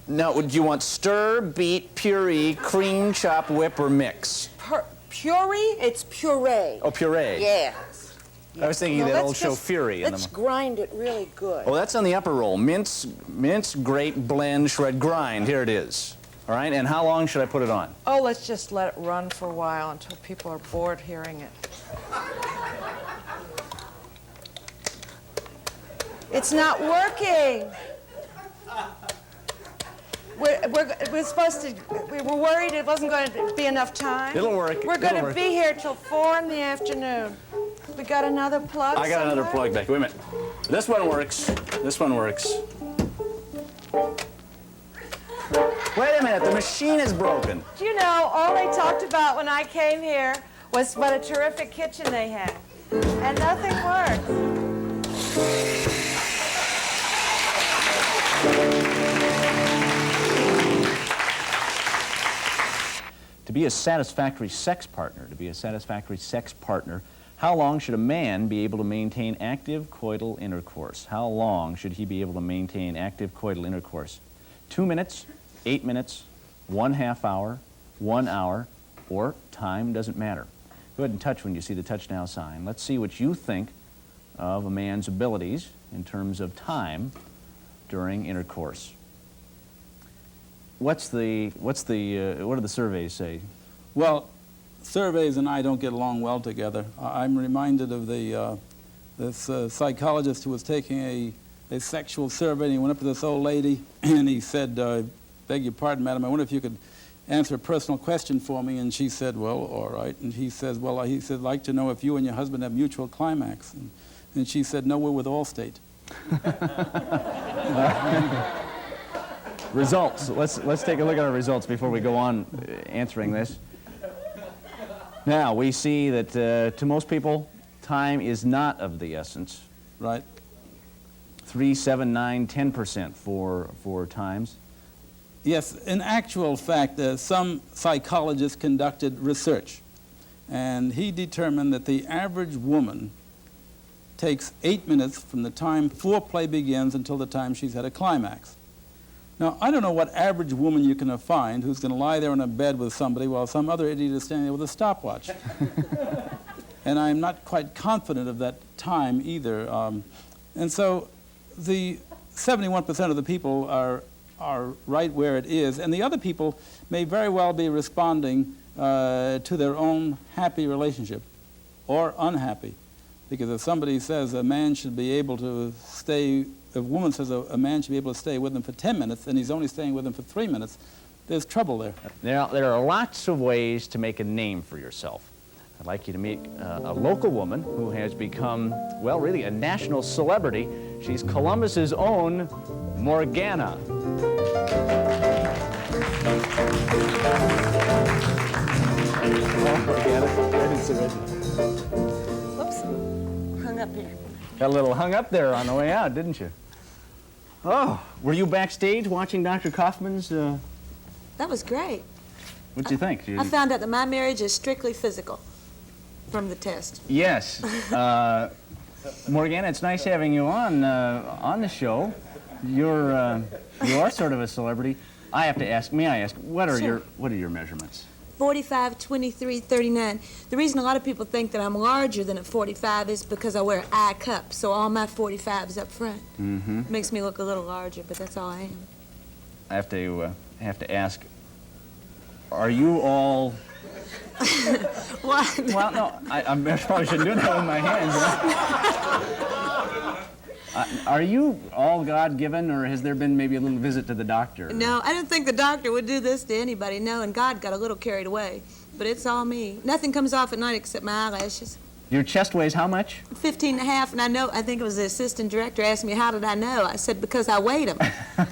Now, do you want stir, beat, puree, cream, chop, whip, or mix? Puree? It's puree. Oh, puree. Yes. I was thinking that old show Fury. Let's grind it really good. Oh, that's on the upper roll. Mince, grate, blend, shred, grind. Here it is. All right, and how long should I put it on? Oh, let's just let it run for a while until people are bored hearing it. It's not working. We're supposed to, we were worried it wasn't going to be enough time. It'll work. We're going to be here till 4 in the afternoon. We got another plug I got another plug back. Wait a minute. This one works. This one works. Wait a minute. The machine is broken. Do you know, all they talked about when I came here was what a terrific kitchen they had. And nothing worked. To be a satisfactory sex partner, how long should a man be able to maintain active coital intercourse? How long should he be able to maintain active coital intercourse? 2 minutes, 8 minutes, 1/2 hour, 1 hour, or time doesn't matter. Go ahead and touch when you see the touch now sign. Let's see what you think of a man's abilities in terms of time during intercourse. What do the surveys say? Well, surveys and I don't get along well together. I'm reminded of this psychologist who was taking a sexual survey, and he went up to this old lady and he said, beg your pardon, madam, I wonder if you could answer a personal question for me. And she said, well, all right. And he says, well, he said, I'd like to know if you and your husband have mutual climax. And she said, no, we're with Allstate. Results. Let's take a look at our results before we go on answering this. Now, we see that to most people, time is not of the essence. Right. 3, 7, 9, 10% for times. Yes, in actual fact, some psychologists conducted research, and he determined that the average woman takes 8 minutes from the time foreplay begins until the time she's had a climax. Now, I don't know what average woman you can find who's going to lie there in a bed with somebody while some other idiot is standing there with a stopwatch. And I'm not quite confident of that time either. And so the 71% of the people are right where it is, and the other people may very well be responding to their own happy relationship or unhappy. Because if somebody says a man should be able to stay, if a woman says a man should be able to stay with them for 10 minutes and he's only staying with them for 3 minutes, there's trouble there. Now, there are lots of ways to make a name for yourself. I'd like you to meet a local woman who has become, well, really a national celebrity. She's Columbus's own Morgana. Whoops. Hung up here. Got a little hung up there on the way out, didn't you? Oh, were you backstage watching Dr. Kaufman's? That was great. What'd you think? I found out that my marriage is strictly physical from the test. Yes. Morgana, it's nice having you on the show. You are sort of a celebrity. I have to ask. May I ask? What are your measurements? 45, 23, 39. The reason a lot of people think that I'm larger than a 45 is because I wear an eye cup, so all my 45's up front. Mm-hmm. Makes me look a little larger, but that's all I am. I have to ask, are you all... What? Well, no, I probably shouldn't do that with my hands. Are you all God-given, or has there been maybe a little visit to the doctor? No, I don't think the doctor would do this to anybody. No, and God got a little carried away. But it's all me. Nothing comes off at night except my eyelashes. Your chest weighs how much? 15 and a half, and I think it was the assistant director asked me, how did I know? I said, because I weighed them.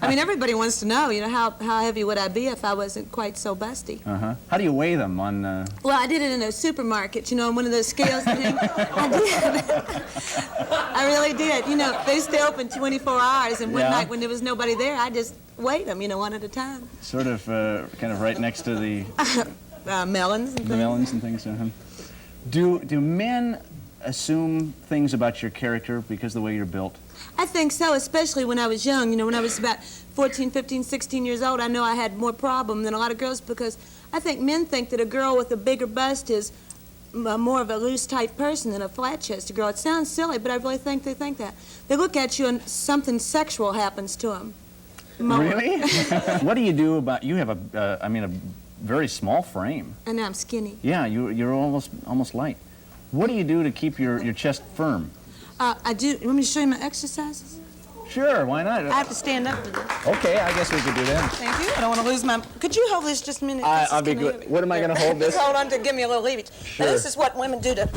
I mean, everybody wants to know, you know, how heavy would I be if I wasn't quite so busty? Uh-huh. How do you weigh them on... Well, I did it in a supermarket, you know, on one of those scales and things. I did. I really did. You know, they stay open 24 hours, and one night when there was nobody there, I just weighed them, you know, one at a time. Sort of, kind of right next to the... melons and things. The melons and things, uh-huh. Do men assume things about your character because of the way you're built? I think so, especially when I was young. You know, when I was about 14, 15, 16 years old, I know I had more problem than a lot of girls because I think men think that a girl with a bigger bust is more of a loose type person than a flat-chested girl. It sounds silly, but I really think they think that. They look at you and something sexual happens to them. Really? What do you do about... You have a very small frame. And I'm skinny. Yeah, you're almost light. What do you do to keep your chest firm? I do. You want me to show you my exercises? Sure, why not? I have to stand up for this. Okay, I guess we could do that. Thank you. I don't want to lose my... Could you hold this just a minute? I'll be good. What am I going to hold this? Just hold on to give me a little leverage. Sure. Now, this is what women do to...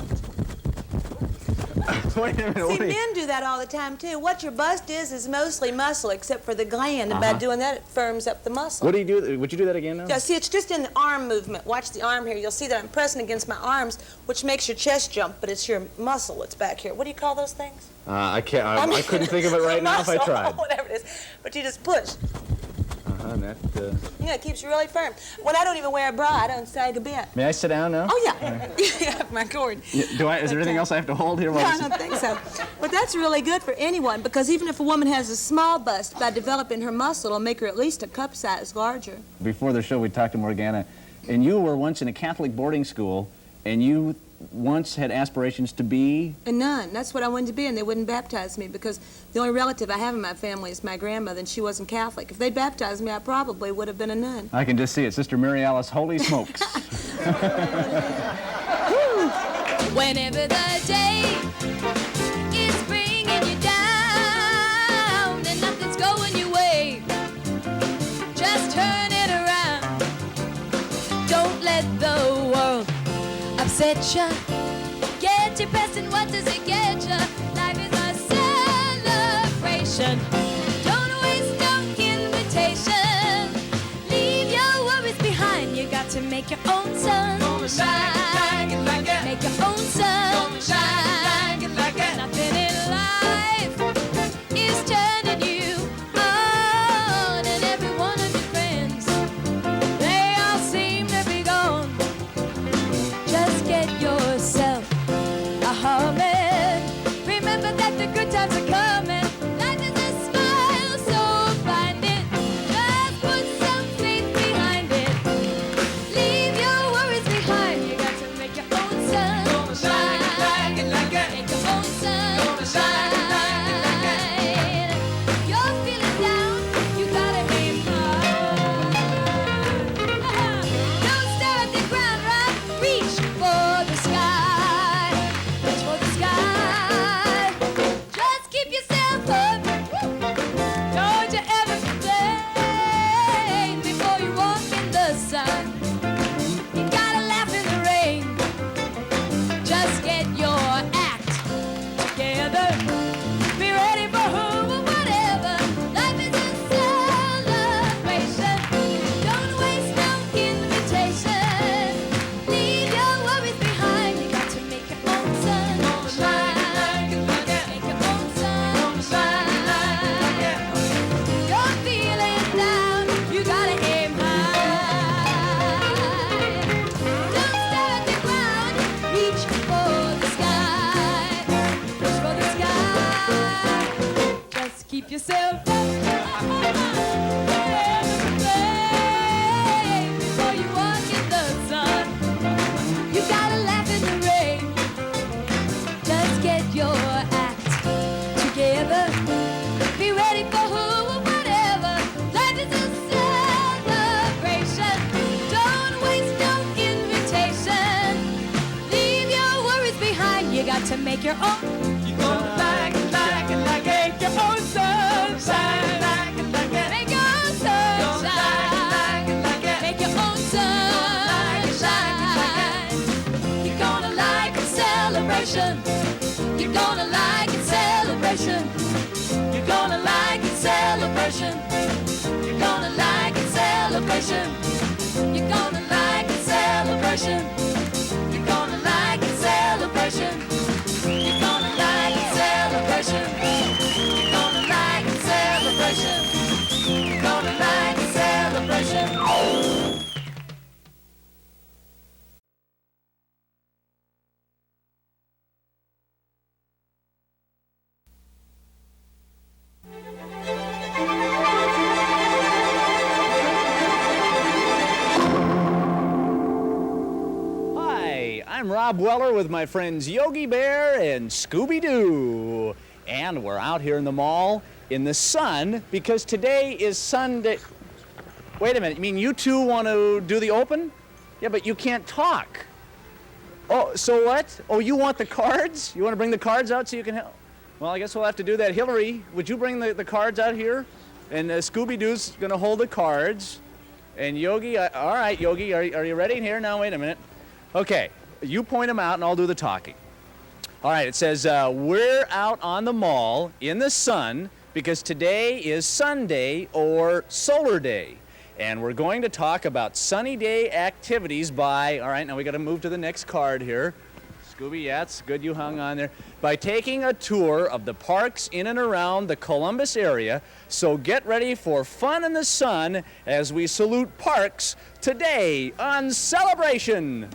Wait a minute, See, men do that all the time, too. What your bust is mostly muscle, except for the gland. And by doing that, it firms up the muscle. What do you do? Would you do that again now? Yeah, see, it's just in the arm movement. Watch the arm here. You'll see that I'm pressing against my arms, which makes your chest jump, but it's your muscle that's back here. What do you call those things? I can't. I couldn't think of it right now if I tried. Whatever it is. But you just push. That, Yeah, it keeps you really firm. When I don't even wear a bra, I don't sag a bit. May I sit down now? Oh, yeah. Yeah, my cord. Yeah, is there anything else I have to hold here? No, I don't think so. But that's really good for anyone, because even if a woman has a small bust, by developing her muscle, it'll make her at least a cup size larger. Before the show, we talked to Morgana, and you were once in a Catholic boarding school, and you once had aspirations to be? A nun. That's what I wanted to be, and they wouldn't baptize me because the only relative I have in my family is my grandmother, and she wasn't Catholic. If they baptized me, I probably would have been a nun. I can just see it. Sister Mary Alice, holy smokes. Whenever the day is bringing you down and nothing's going your way, just turn it around. Don't let the world upset ya. Get your best, and what does it get ya? Life is a celebration. Don't waste no invitation. Leave your worries behind. You got to make your own sunshine. Make your own sunshine. Nothing in life is turning you on, and every one of your friends, they all seem to be gone. Just get yourself a humming. Remember that the good times are coming. Life is a smile, so find it. Just put some faith behind it. Leave your worries behind you. got to make your own. You're gonna like it, like it, like it. Make your own sunshine. Like it, like it. Make your own sunshine. Like it, like it. Make your own sunshine. You're gonna like it, celebration. You're gonna like it, celebration. You're gonna like it, celebration. You're gonna like it, celebration. You're gonna like it, celebration. You're gonna like it, celebration. You're gonna like it, celebration. You're gonna like it, celebration. You're gonna like it, celebration. I'm Rob Weller with my friends Yogi Bear and Scooby-Doo. And we're out here in the mall in the sun because today is Sunday. Wait a minute, you mean you two want to do the open? Yeah, but you can't talk. Oh, so what? Oh, you want the cards? You want to bring the cards out so you can help? Well, I guess we'll have to do that. Hillary, would you bring the cards out here? And Scooby-Doo's going to hold the cards. And Yogi, all right, Yogi, are you ready? Here, now, wait a minute. Okay. You point them out and I'll do the talking. All right, it says, we're out on the mall in the sun because today is Sunday or Solar Day. And we're going to talk about sunny day activities by, all right, now we got to move to the next card here. Scooby, yeah, it's good you hung on there. By taking a tour of the parks in and around the Columbus area. So get ready for fun in the sun as we salute parks today on Celebration.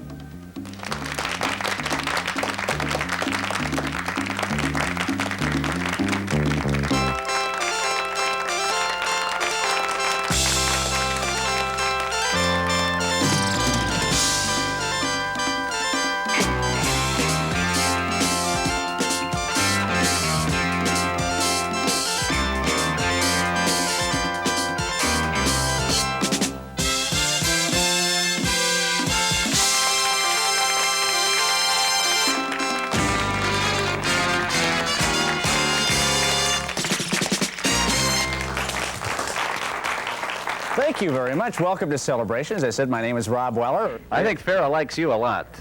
Thank you very much. Welcome to Celebration. As I said, my name is Rob Weller. I think Farrah likes you a lot.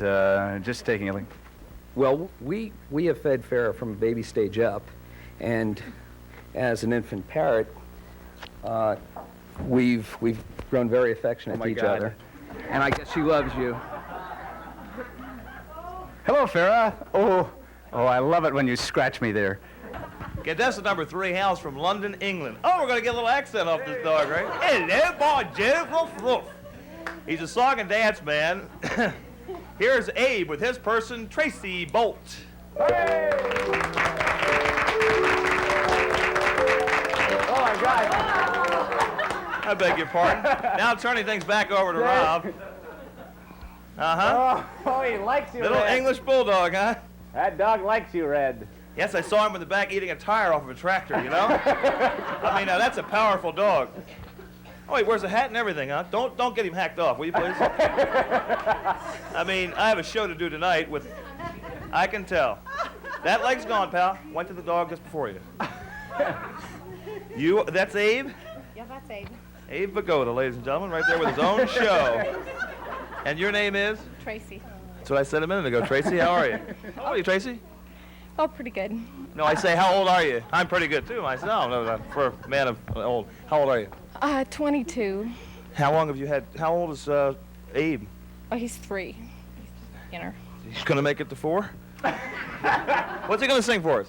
Just taking a look. Well, we have fed Farrah from baby stage up, and as an infant parrot, we've grown very affectionate to each other, and I guess she loves you. Hello, Farrah. Oh, I love it when you scratch me there. Contestant number 3 hails from London, England. Oh, we're going to get a little accent off this dog, right? Hello, boy, Joe. Woof, woof. He's a song and dance man. Here's Abe with his person, Tracy Bolt. Hey! Oh, my God. I beg your pardon. Now turning things back over to Rob. Uh-huh. Oh, he likes you, Little Red. English bulldog, huh? That dog likes you, Red. Yes, I saw him in the back eating a tire off of a tractor, you know? I mean, now that's a powerful dog. Oh, he wears a hat and everything, huh? Don't get him hacked off, will you please? I mean, I have a show to do tonight with... I can tell. That leg's gone, pal. Went to the dog just before you. That's Abe? Yeah, that's Abe. Abe Vigoda, ladies and gentlemen, right there with his own show. And your name is? Tracy. That's what I said a minute ago. Tracy, how are you? How old are you, Tracy? Oh, pretty good. No, I say, how old are you? I'm pretty good, too. I said, no, for a man of old. How old are you? 22. How long have you had, how old is Abe? Oh, he's 3. He's beginner. He's going to make it to 4? What's he going to sing for us?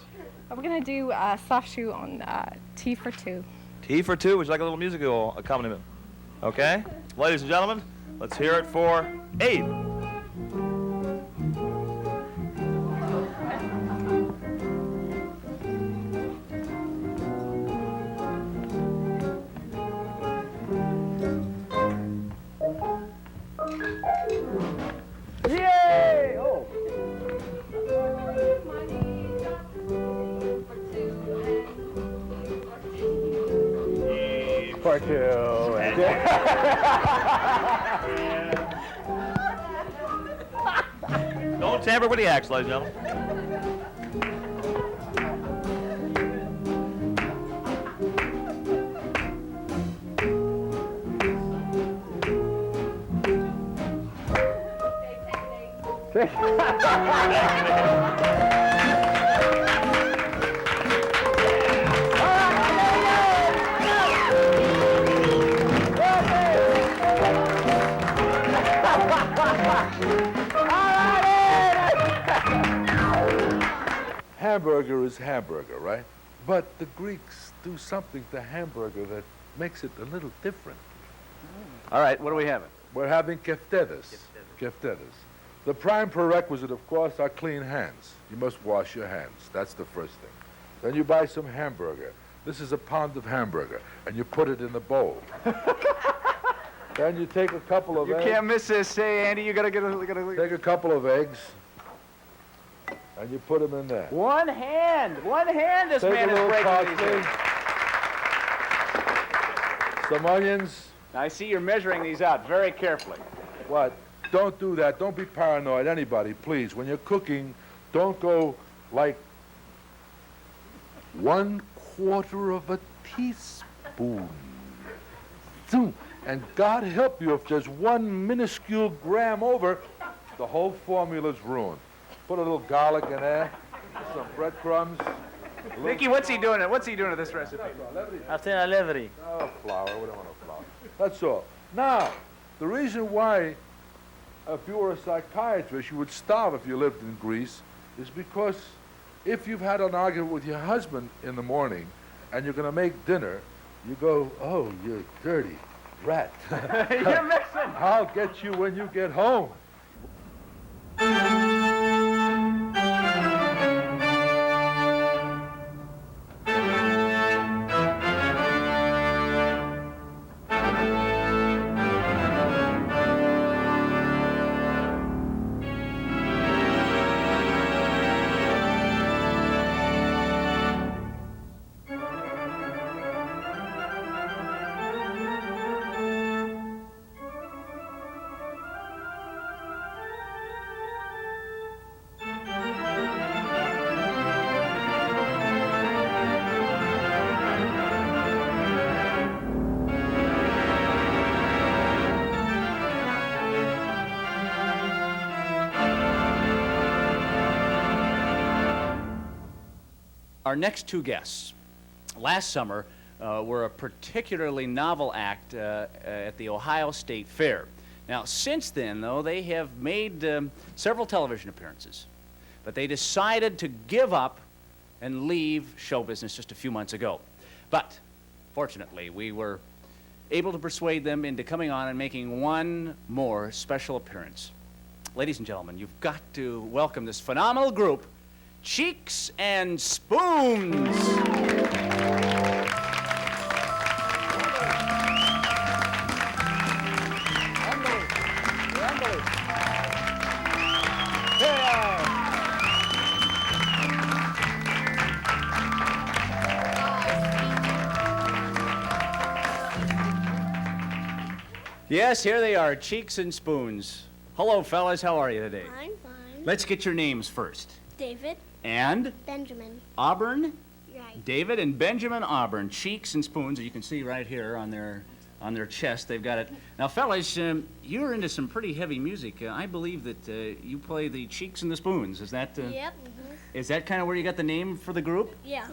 We're going to do Soft Shoe on T for 2. T for 2? Would you like a little musical accompaniment? Okay. Ladies and gentlemen, let's hear it for Abe. Yay! Oh. For 2. Don't tamper with the axe, ladies and gentlemen. Hamburger is hamburger, right? But the Greeks do something to hamburger that makes it a little different. All right, what are we having? We're having keftedes. Keftedes. The prime prerequisite, of course, are clean hands. You must wash your hands. That's the first thing. Then you buy some hamburger. This is a pound of hamburger, and you put it in the bowl. Then you take a couple of eggs. You can't miss this. Hey, Andy, you gotta get Take a couple of eggs, and you put them in there. One hand, this Take man a is little breaking these parsley, some onions. I see you're measuring these out very carefully. What? Don't do that. Don't be paranoid, anybody, please. When you're cooking, don't go like 1/4 of a teaspoon. And God help you if there's one minuscule gram over, the whole formula's ruined. Put a little garlic in there, some breadcrumbs. Mickey, what's he doing? What's he doing to this recipe? After a livery. Oh, flour. We don't want no flour. That's all. Now, the reason why, if you were a psychiatrist, you would starve if you lived in Greece, is because if you've had an argument with your husband in the morning and you're going to make dinner, you go, oh, you dirty rat. You're mixing. I'll get you when you get home. Our next two guests, last summer, were a particularly novel act at the Ohio State Fair. Now, since then, though, they have made several television appearances, but they decided to give up and leave show business just a few months ago. But, fortunately, we were able to persuade them into coming on and making one more special appearance. Ladies and gentlemen, you've got to welcome this phenomenal group, Cheeks and Spoons. Yes, here they are, Cheeks and Spoons. Hello, fellas. How are you today? I'm fine. Let's get your names first. David. And? Benjamin. Auburn? Right. David and Benjamin Auburn, Cheeks and Spoons, as you can see right here on their chest. They've got it. Now, fellas, you're into some pretty heavy music. I believe that you play the Cheeks and the Spoons. Is that? Yep. Is that kind of where you got the name for the group? Yeah.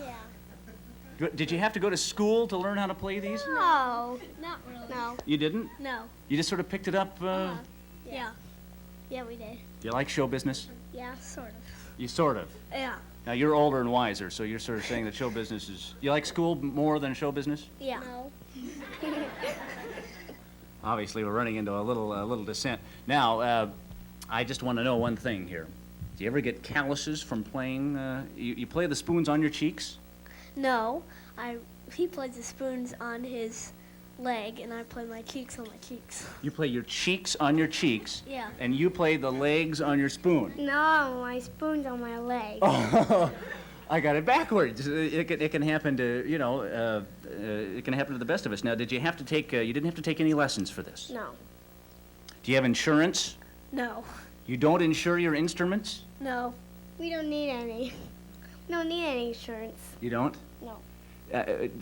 Did you have to go to school to learn how to play these? No, not really. No. You didn't? No. You just sort of picked it up? Yeah. Yeah, we did. Do you like show business? Yeah, sort of. You sort of. Yeah. Now, you're older and wiser, so you're sort of saying that show business is... You like school more than show business? Yeah. No. Obviously, we're running into a little dissent. Now, I just want to know one thing here. Do you ever get calluses from playing... You play the spoons on your cheeks? No, he plays the spoons on his leg, and I play my cheeks on my cheeks. You play your cheeks on your cheeks? Yeah. And you play the legs on your spoon? No, my spoon's on my leg. Oh, I got it backwards. It can happen to, you know, it can happen to the best of us. Now, did you have to take, you didn't have to take any lessons for this? No. Do you have insurance? No. You don't insure your instruments? No. We don't need any. We don't need any insurance. You don't? No.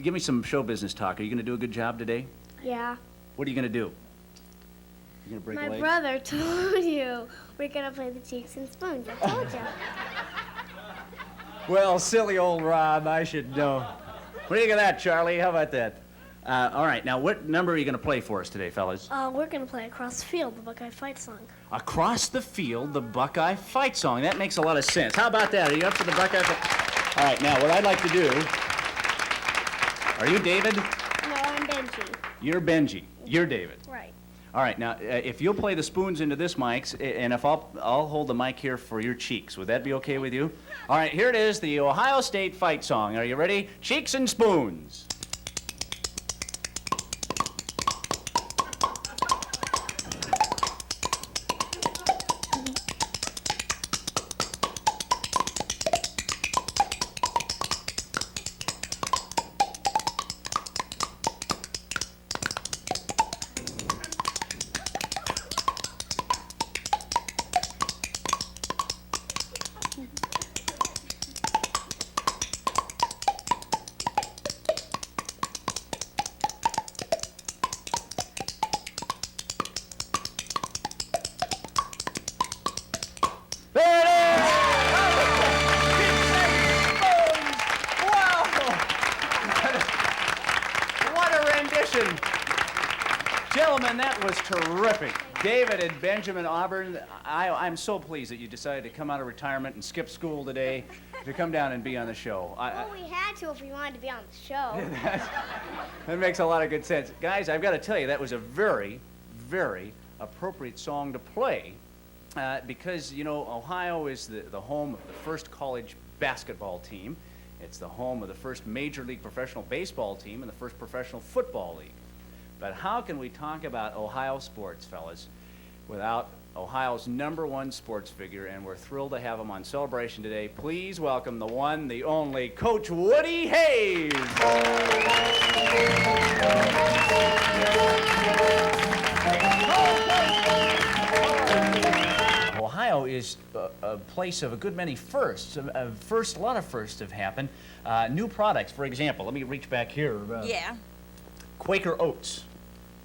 Give me some show business talk. Are you going to do a good job today? Yeah. What are you going to do? You gonna break a My leg? brother told you we're gonna play the cheeks and spoons. I told you. Well, silly old Rob, I should know. What do you think of that, Charlie? How about that? All right, now what number are you going to play for us today, fellas? We're gonna play Across the Field, the Buckeye Fight song. Across the Field, the Buckeye Fight song. That makes a lot of sense. How about that? Are you up for the Buckeye Fight? All right, now what I'd like to do... Are you David? No, I'm Benji. You're Benji. You're David. Right. All right, now, if you'll play the spoons into this mic, and if I'll hold the mic here for your cheeks. Would that be okay with you? All right, here it is, the Ohio State fight song. Are you ready? Cheeks and spoons. Gentlemen, that was terrific. David and Benjamin Auburn, I'm so pleased that you decided to come out of retirement and skip school today to come down and be on the show. Well, we had to if we wanted to be on the show. That makes a lot of good sense. Guys, I've got to tell you, that was a very, very appropriate song to play because, you know, Ohio is the home of the first college basketball team. It's the home of the first Major League Professional Baseball team and the first Professional Football League. But how can we talk about Ohio sports, fellas, without Ohio's #1 sports figure, and we're thrilled to have him on Celebration today. Please welcome the one, the only, Coach Woody Hayes. Ohio is a place of a good many firsts. A lot of firsts have happened. New products, for example. Let me reach back here. Yeah. Quaker Oats.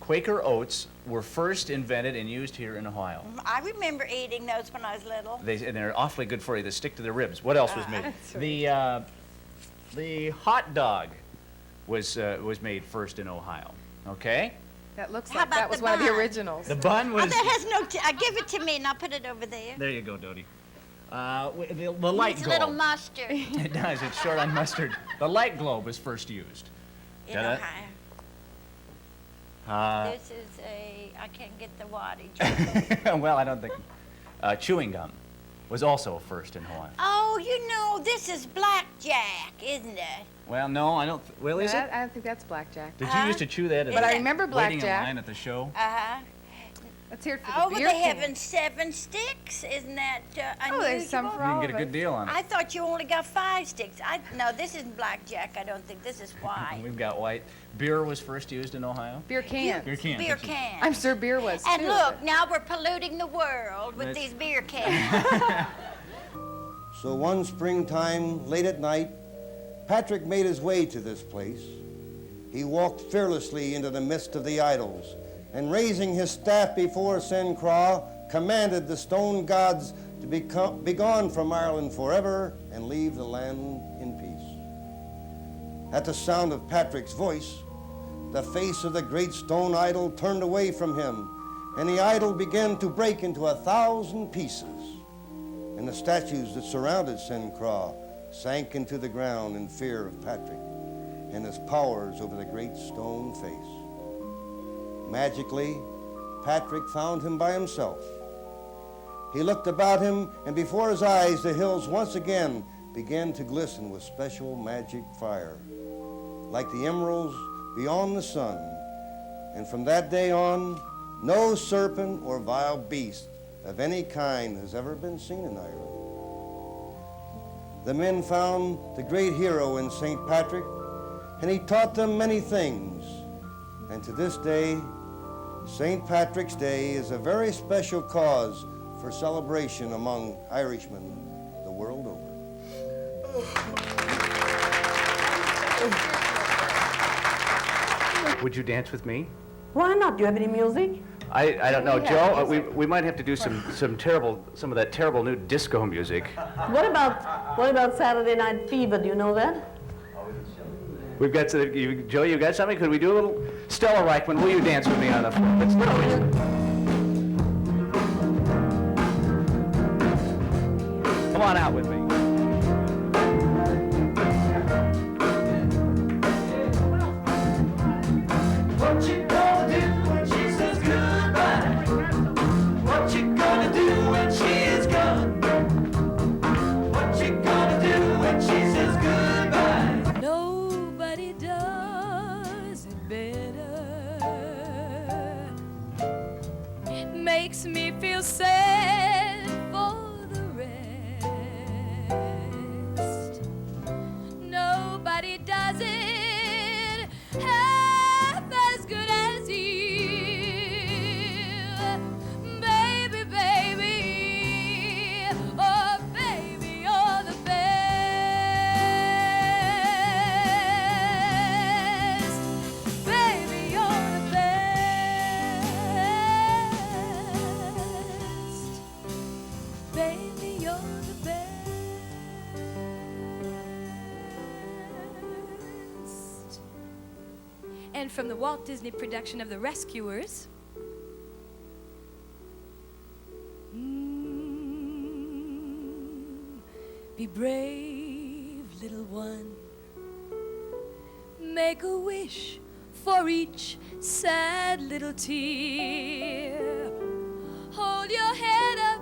Quaker Oats were first invented and used here in Ohio. I remember eating those when I was little. And they're awfully good for you. They stick to the ribs. What else was made? Right. The hot dog was made first in Ohio. Okay. That looks How like about that was the one of the bun? originals. The bun was. Oh, that has no. Give it to me and I'll put it over there. There you go, Dodie. The light Needs globe. a little mustard. It does. It's short on mustard. The light globe was first used. In Got it? Ohio. This is I can't get the wattage. Well, I don't think. Chewing gum was also first in Hawaii. Oh, you know, this is blackjack, isn't it? Well, no, I don't. Well, is it? I don't think that's blackjack. Did you used to chew that? But I remember waiting in blackjack. line at the show. Uh-huh. Let's hear it for Oh, the but beer they king. having 7 sticks. Isn't that unusual? Oh, there's some for You all can get of a good us. deal on it. I thought you only got 5 sticks. No, this isn't blackjack. I don't think. This is white. We've got white. Beer was first used in Ohio. Beer cans. Beer cans. Beer cans. I'm sure beer was And too. look, now we're polluting the world with these beer cans. So one springtime, late at night, Patrick made his way to this place. He walked fearlessly into the midst of the idols, and raising his staff before Sen Craw, commanded the stone gods to be gone from Ireland forever and leave the land in peace. At the sound of Patrick's voice, the face of the great stone idol turned away from him, and the idol began to break into 1,000 pieces. And the statues that surrounded Sen Craw sank into the ground in fear of Patrick and his powers over the great stone face. Magically, Patrick found him by himself. He looked about him, and before his eyes, the hills once again began to glisten with special magic fire, like the emeralds beyond the sun. And from that day on, no serpent or vile beast of any kind has ever been seen in Ireland. The men found the great hero in St. Patrick, and he taught them many things. And to this day, St. Patrick's Day is a very special cause for celebration among Irishmen the world over. Would you dance with me? Why not? Do you have any music? I don't know, We Joe. have We might have to do some of that terrible new disco music. What about Saturday Night Fever? Do you know that? We've got Joe. You got something? Could we do a little Stella Reichman? Will you dance with me on the floor? Let's do it. Come on out with me. What you gonna do when she says goodbye? What you gonna do when she is gone? What you gonna do when she says goodbye? Nobody does it better. Makes me feel sad for the rest. Nobody does it half as good as you, baby, baby. Oh, baby, you're the best. Baby, you're the best. Baby, you're the best. And from the Walt Disney production of The Rescuers, be brave, little one. Make a wish for each sad little tear. Hold your head up,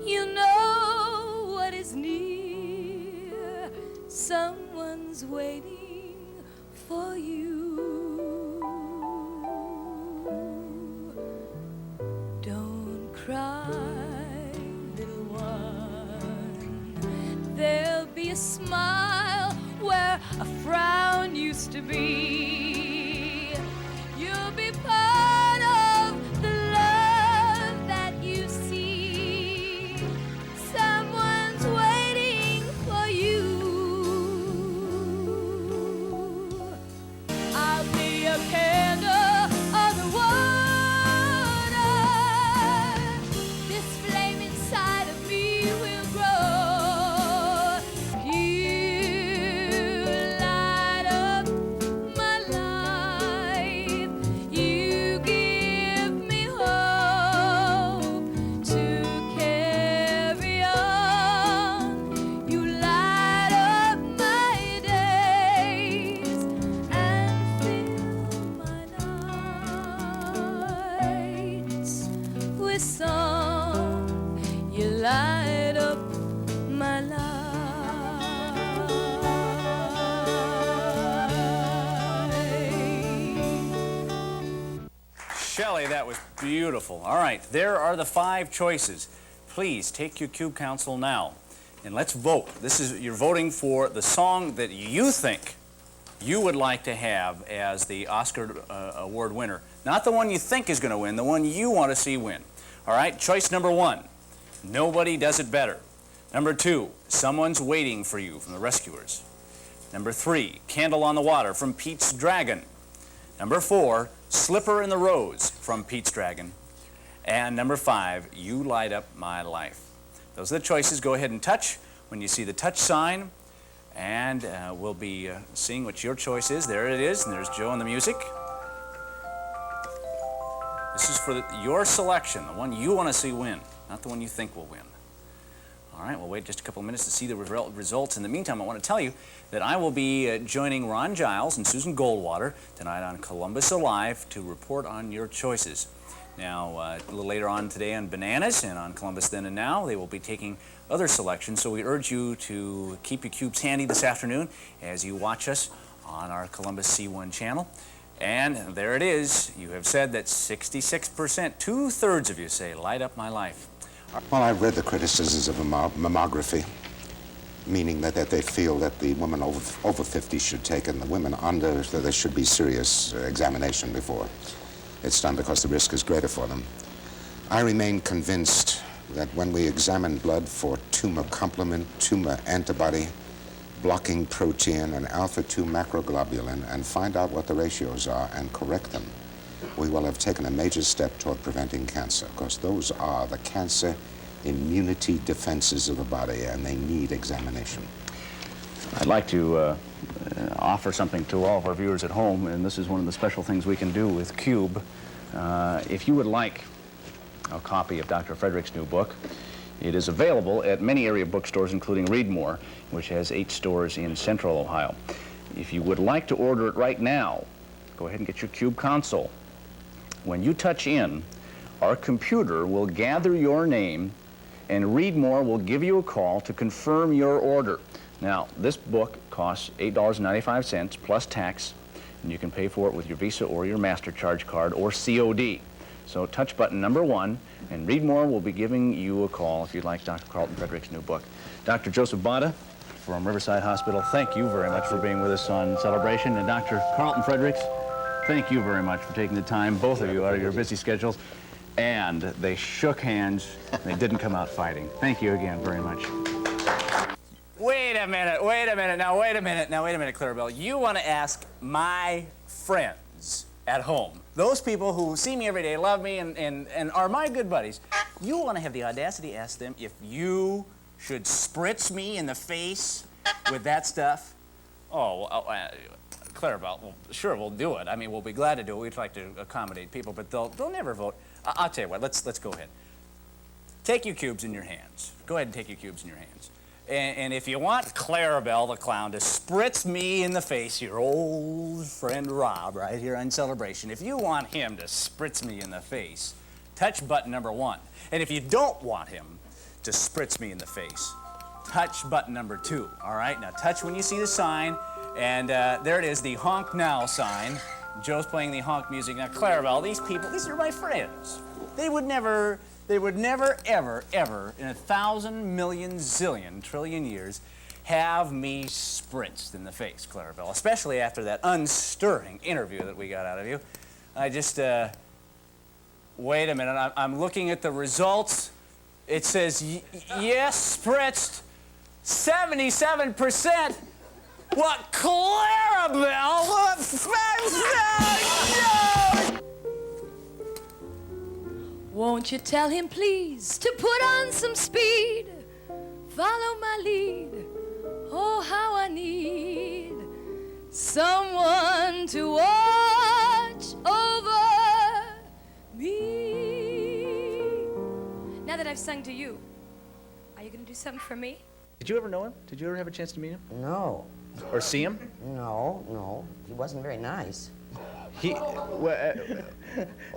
you know what is near. Someone's waiting for you. Don't cry, little one. There'll be a smile where a frown used to be. You'll be part of the love that you see. Someone's waiting for you. I'll be a candle on the water. This flame inside of me will grow. You light up my life. You give me hope to carry on. You light up my days and fill my nights with song. You light up my Shelley, that was beautiful. All right, there are the 5 choices. Please take your CUBE Council now and let's vote. You're voting for the song that you think you would like to have as the Oscar Award winner. Not the one you think is going to win, the one you want to see win. All right, choice number 1, Nobody Does It Better. Number 2, Someone's Waiting for You from The Rescuers. Number 3, Candle on the Water from Pete's Dragon. Number 4, Slipper in the Rose from Pete's Dragon. And number 5, You Light Up My Life. Those are the choices. Go ahead and touch when you see the touch sign. And we'll be seeing what your choice is. There it is, and there's Joe and the music. This is for your selection, the one you want to see win, not the one you think will win. All right, we'll wait just a couple of minutes to see the results. In the meantime, I want to tell you that I will be joining Ron Giles and Susan Goldwater tonight on Columbus Alive to report on your choices. Now, a little later on today on Bananas and on Columbus Then and Now, they will be taking other selections, so we urge you to keep your cubes handy this afternoon as you watch us on our Columbus C1 channel. And there it is. You have said that 66%, 2/3 of you say, light up my life. Well, I've read the criticisms of mammography, meaning that they feel that the women over 50 should take it and the women under, that there should be serious examination before it's done because the risk is greater for them. I remain convinced that when we examine blood for tumor complement, tumor antibody, blocking protein, and alpha-2 macroglobulin and find out what the ratios are and correct them, we will have taken a major step toward preventing cancer, because those are the cancer immunity defenses of the body, and they need examination. I'd like to offer something to all of our viewers at home, and this is one of the special things we can do with QUBE. If you would like a copy of Dr. Frederick's new book, it is available at many area bookstores, including Readmore, which has 8 stores in Central Ohio. If you would like to order it right now, go ahead and get your QUBE console. When you touch in, our computer will gather your name, and Readmore will give you a call to confirm your order. Now, this book costs $8.95 plus tax, and you can pay for it with your Visa or your MasterCharge card or COD. So touch button number 1, and Readmore will be giving you a call if you'd like Dr. Carlton Frederick's new book. Dr. Joseph Bada from Riverside Hospital, thank you very much for being with us on Celebration. And Dr. Carlton Fredericks, thank you very much for taking the time, both of you, out of your busy schedules. And they shook hands. They didn't come out fighting. Thank you again very much. Wait a minute, now wait a minute, Clarabelle. You want to ask my friends at home, those people who see me every day, love me, and are my good buddies, you want to have the audacity to ask them if you should spritz me in the face with that stuff? Oh, well, Clarabelle, well, sure, we'll do it. I mean, we'll be glad to do it. We'd like to accommodate people, but they'll never vote. I'll tell you what, let's go ahead. Take your cubes in your hands. Go ahead and take your cubes in your hands. And if you want Clarabelle the clown to spritz me in the face, your old friend Rob right here on Celebration, if you want him to spritz me in the face, touch button number 1. And if you don't want him to spritz me in the face, touch button number 2, all right? Now touch when you see the sign, and there it is, the honk now sign. Joe's playing the honk music. Now Clarabelle, these people, these are my friends. They would never, ever, ever, in 1,000 million zillion trillion years, have me spritzed in the face, Clarabelle, especially after that unstirring interview that we got out of you. I just, wait a minute, I'm looking at the results. It says, yes, spritzed, 77%. What, Clarabelle? Won't you tell him, please, to put on some speed? Follow my lead. Oh, how I need someone to watch over me. Now that I've sung to you, are you going to do something for me? Did you ever know him? Did you ever have a chance to meet him? No. Or see him? No. He wasn't very nice. What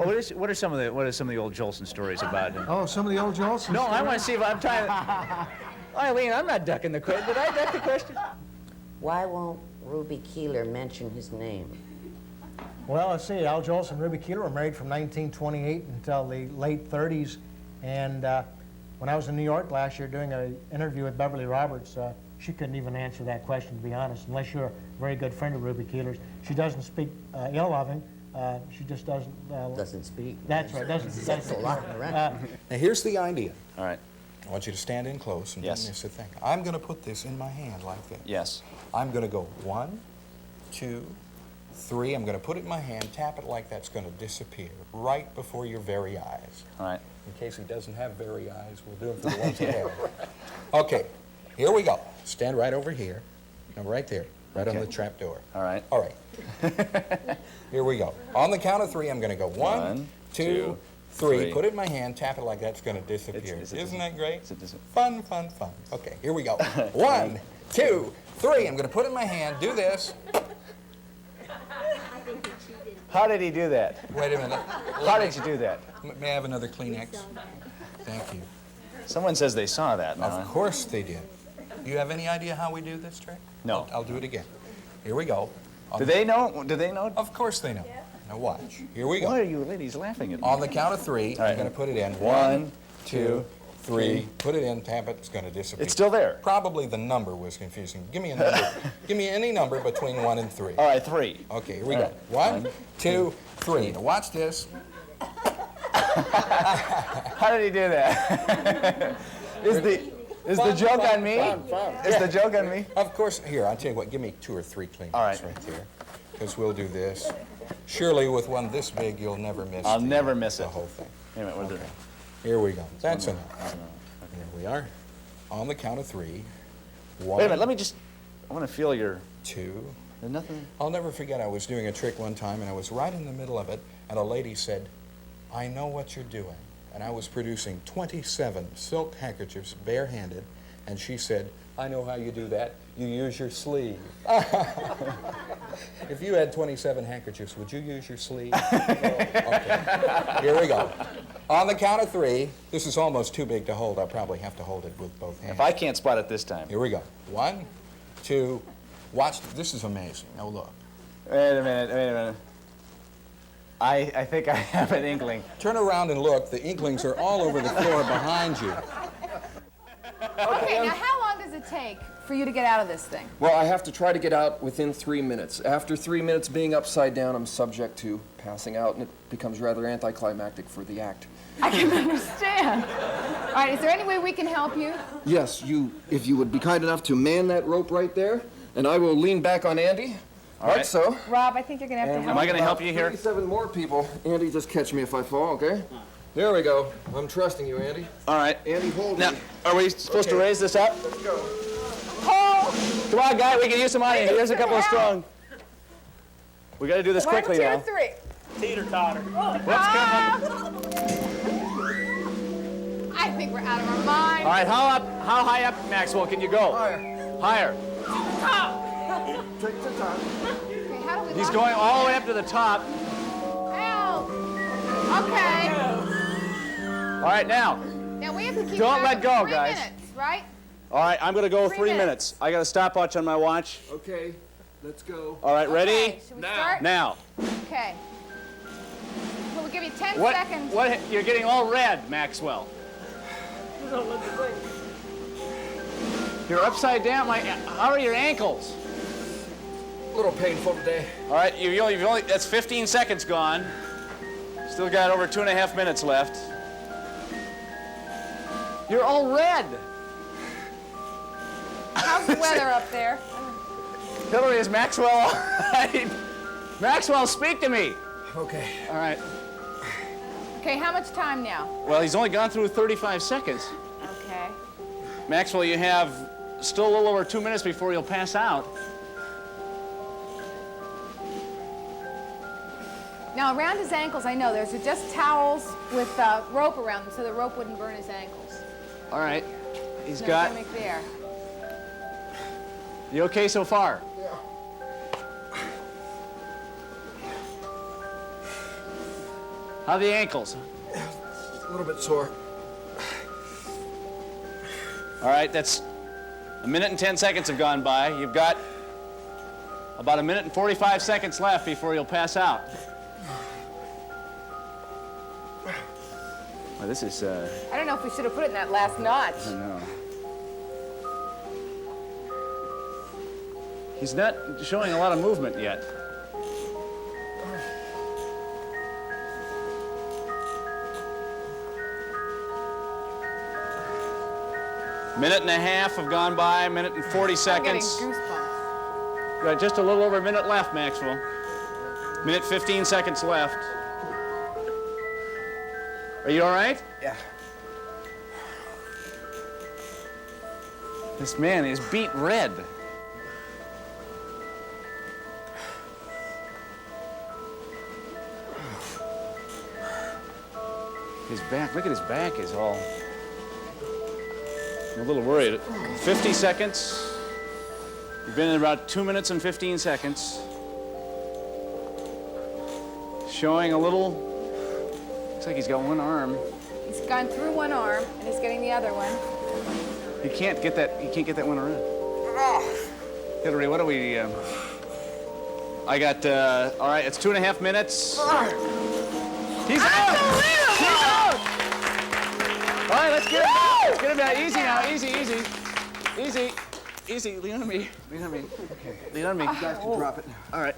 are some of the old Jolson stories about him? Oh, some of the old Jolson stories? No, I want to see if I'm trying to... Eileen, I'm not ducking the question. Did I duck the question? Why won't Ruby Keeler mention his name? Well, let's see. Al Jolson and Ruby Keeler were married from 1928 until the late 30s. And when I was in New York last year doing an interview with Beverly Roberts, she couldn't even answer that question, to be honest, unless you're a very good friend of Ruby Keeler's. She doesn't speak ill of him. She just doesn't... doesn't speak. That's right. That's a lot. Now, here's the idea. All right. I want you to stand in close and Yes. don't miss a thing. I'm going to put this in my hand like this. Yes. I'm going to go 1, 2, 3. I'm going to put it in my hand, tap it like that's going to disappear right before your very eyes. All right. In case he doesn't have very eyes, we'll do them for the ones that have. Okay, here we go. Stand right over here. No, right there, right on the trap door. All right. All right. Here we go. On the count of 3, I'm going to go 1, 2, 3. Put it in my hand, tap it like that's going to disappear. Isn't that great? Fun, fun, fun. Okay, here we go. 1, 2, 3. I'm going to put it in my hand, do this. How did he do that? Wait a minute. How did you do that? May I have another Kleenex? Thank you. Someone says they saw that. Now. Of course they did. Do you have any idea how we do this trick? No. I'll do it again. Here we go. Do they know? Do they know? Of course they know. Now watch. Here we go. Why are you ladies laughing at me? On the count of 3, I'm going to put it in. 1, 2, 3. Put it in, tap it, it's going to disappear. It's still there. Probably the number was confusing. Give me a number. Give me any number between 1 and 3. All right, 3. Okay, here we go. 1, 2, 3. Now watch this. How did he do that? Is the joke on me? Is the joke on me? Of course. Here, I'll tell you what. Give me 2 or 3 Kleenex right there. Because we'll do this. Surely with one this big, you'll never miss I'll never miss the it. whole thing. Wait a minute, what is it? Here we go. That's enough. Here we are. On the count of 3. 1. Wait a minute, let me just, I want to feel your... 2. There's nothing... I'll never forget, I was doing a trick one time, and I was right in the middle of it, and a lady said, I know what you're doing. And I was producing 27 silk handkerchiefs barehanded, and she said, I know how you do that. You use your sleeve. If you had 27 handkerchiefs, would you use your sleeve? No? Okay. Here we go. On the count of 3, this is almost too big to hold. I'll probably have to hold it with both hands. If I can't spot it this time. Here we go. 1, 2, watch. This is amazing. Now look. Wait a minute. I think I have an inkling. Turn around and look. The inklings are all over the floor behind you. Okay, now how long does it take for you to get out of this thing? Well, I have to try to get out within 3 minutes. After 3 minutes being upside down, I'm subject to passing out, and it becomes rather anticlimactic for the act. I can understand. All right, is there any way we can help you? Yes, if you would be kind enough to man that rope right there, and I will lean back on Andy. All Like right. so. Rob, I think you're going to have to help Am I going to me. help you here? 37 more people. Andy, just catch me if I fall, okay? Here we go. I'm trusting you, Andy. All right. Andy, hold Now, me. are we supposed to raise this up? Let's go. Hold! Come on, guy, we can use some money. Here's a couple of strong. We got to do this quickly 1, 2, now. 3. Teeter-totter. I think we're out of our mind. All right, how high up, Maxwell, can you go? Higher. Higher. Take the time. Okay, how do we He's lock going it? all the way up to the top. Help! Okay. All right, now. Now we have to keep Don't track let of go, 3 guys. minutes, right? All right, I'm going to go 3 3 minutes. I got a stopwatch on my watch. Okay, let's go. All right, ready? Okay, should we start? Now. Okay. We'll give you 10 What? seconds. What? You're getting all red, Maxwell. You're upside down. How are your ankles? A little painful today. All right, you've only that's 15 seconds gone. Still got over 2.5 minutes left. You're all red. How's the weather up there? Hillary, is Maxwell all right? Maxwell, speak to me. Okay. All right. Okay, how much time now? Well, he's only gone through 35 seconds. Okay. Maxwell, you have still a little over 2 minutes before you'll pass out. Now, around his ankles, I know, there's just towels with rope around them so the rope wouldn't burn his ankles. All right. He's No got... gimmick there. You okay so far? Yeah. How are the ankles? A little bit sore. All right, that's 1 minute and 10 seconds have gone by. You've got about 1 minute and 45 seconds left before you'll pass out. Well, this is, I don't know if we should have put it in that last notch. I don't know. He's not showing a lot of movement yet. Minute and a half have gone by, minute and 40 seconds. I'm getting goosebumps. Got just a little over a minute left, Maxwell. Minute 15 seconds left. Are you all right? Yeah. This man is beat red. His back, look at his back is all... I'm a little worried. 50 seconds. You've been in about 2 minutes and 15 seconds. Showing a little, looks like he's got one arm. He's gone through one arm, and he's getting the other one. He can't get that one around. Hillary, what do we, I got, all right, it's 2.5 minutes. He's out! He's out! All right, let's get him out. Let's get him out. Easy now, easy, easy. Easy, easy, lean on me. Lean on me. Okay. Lean on me. You guys can drop it now. All right.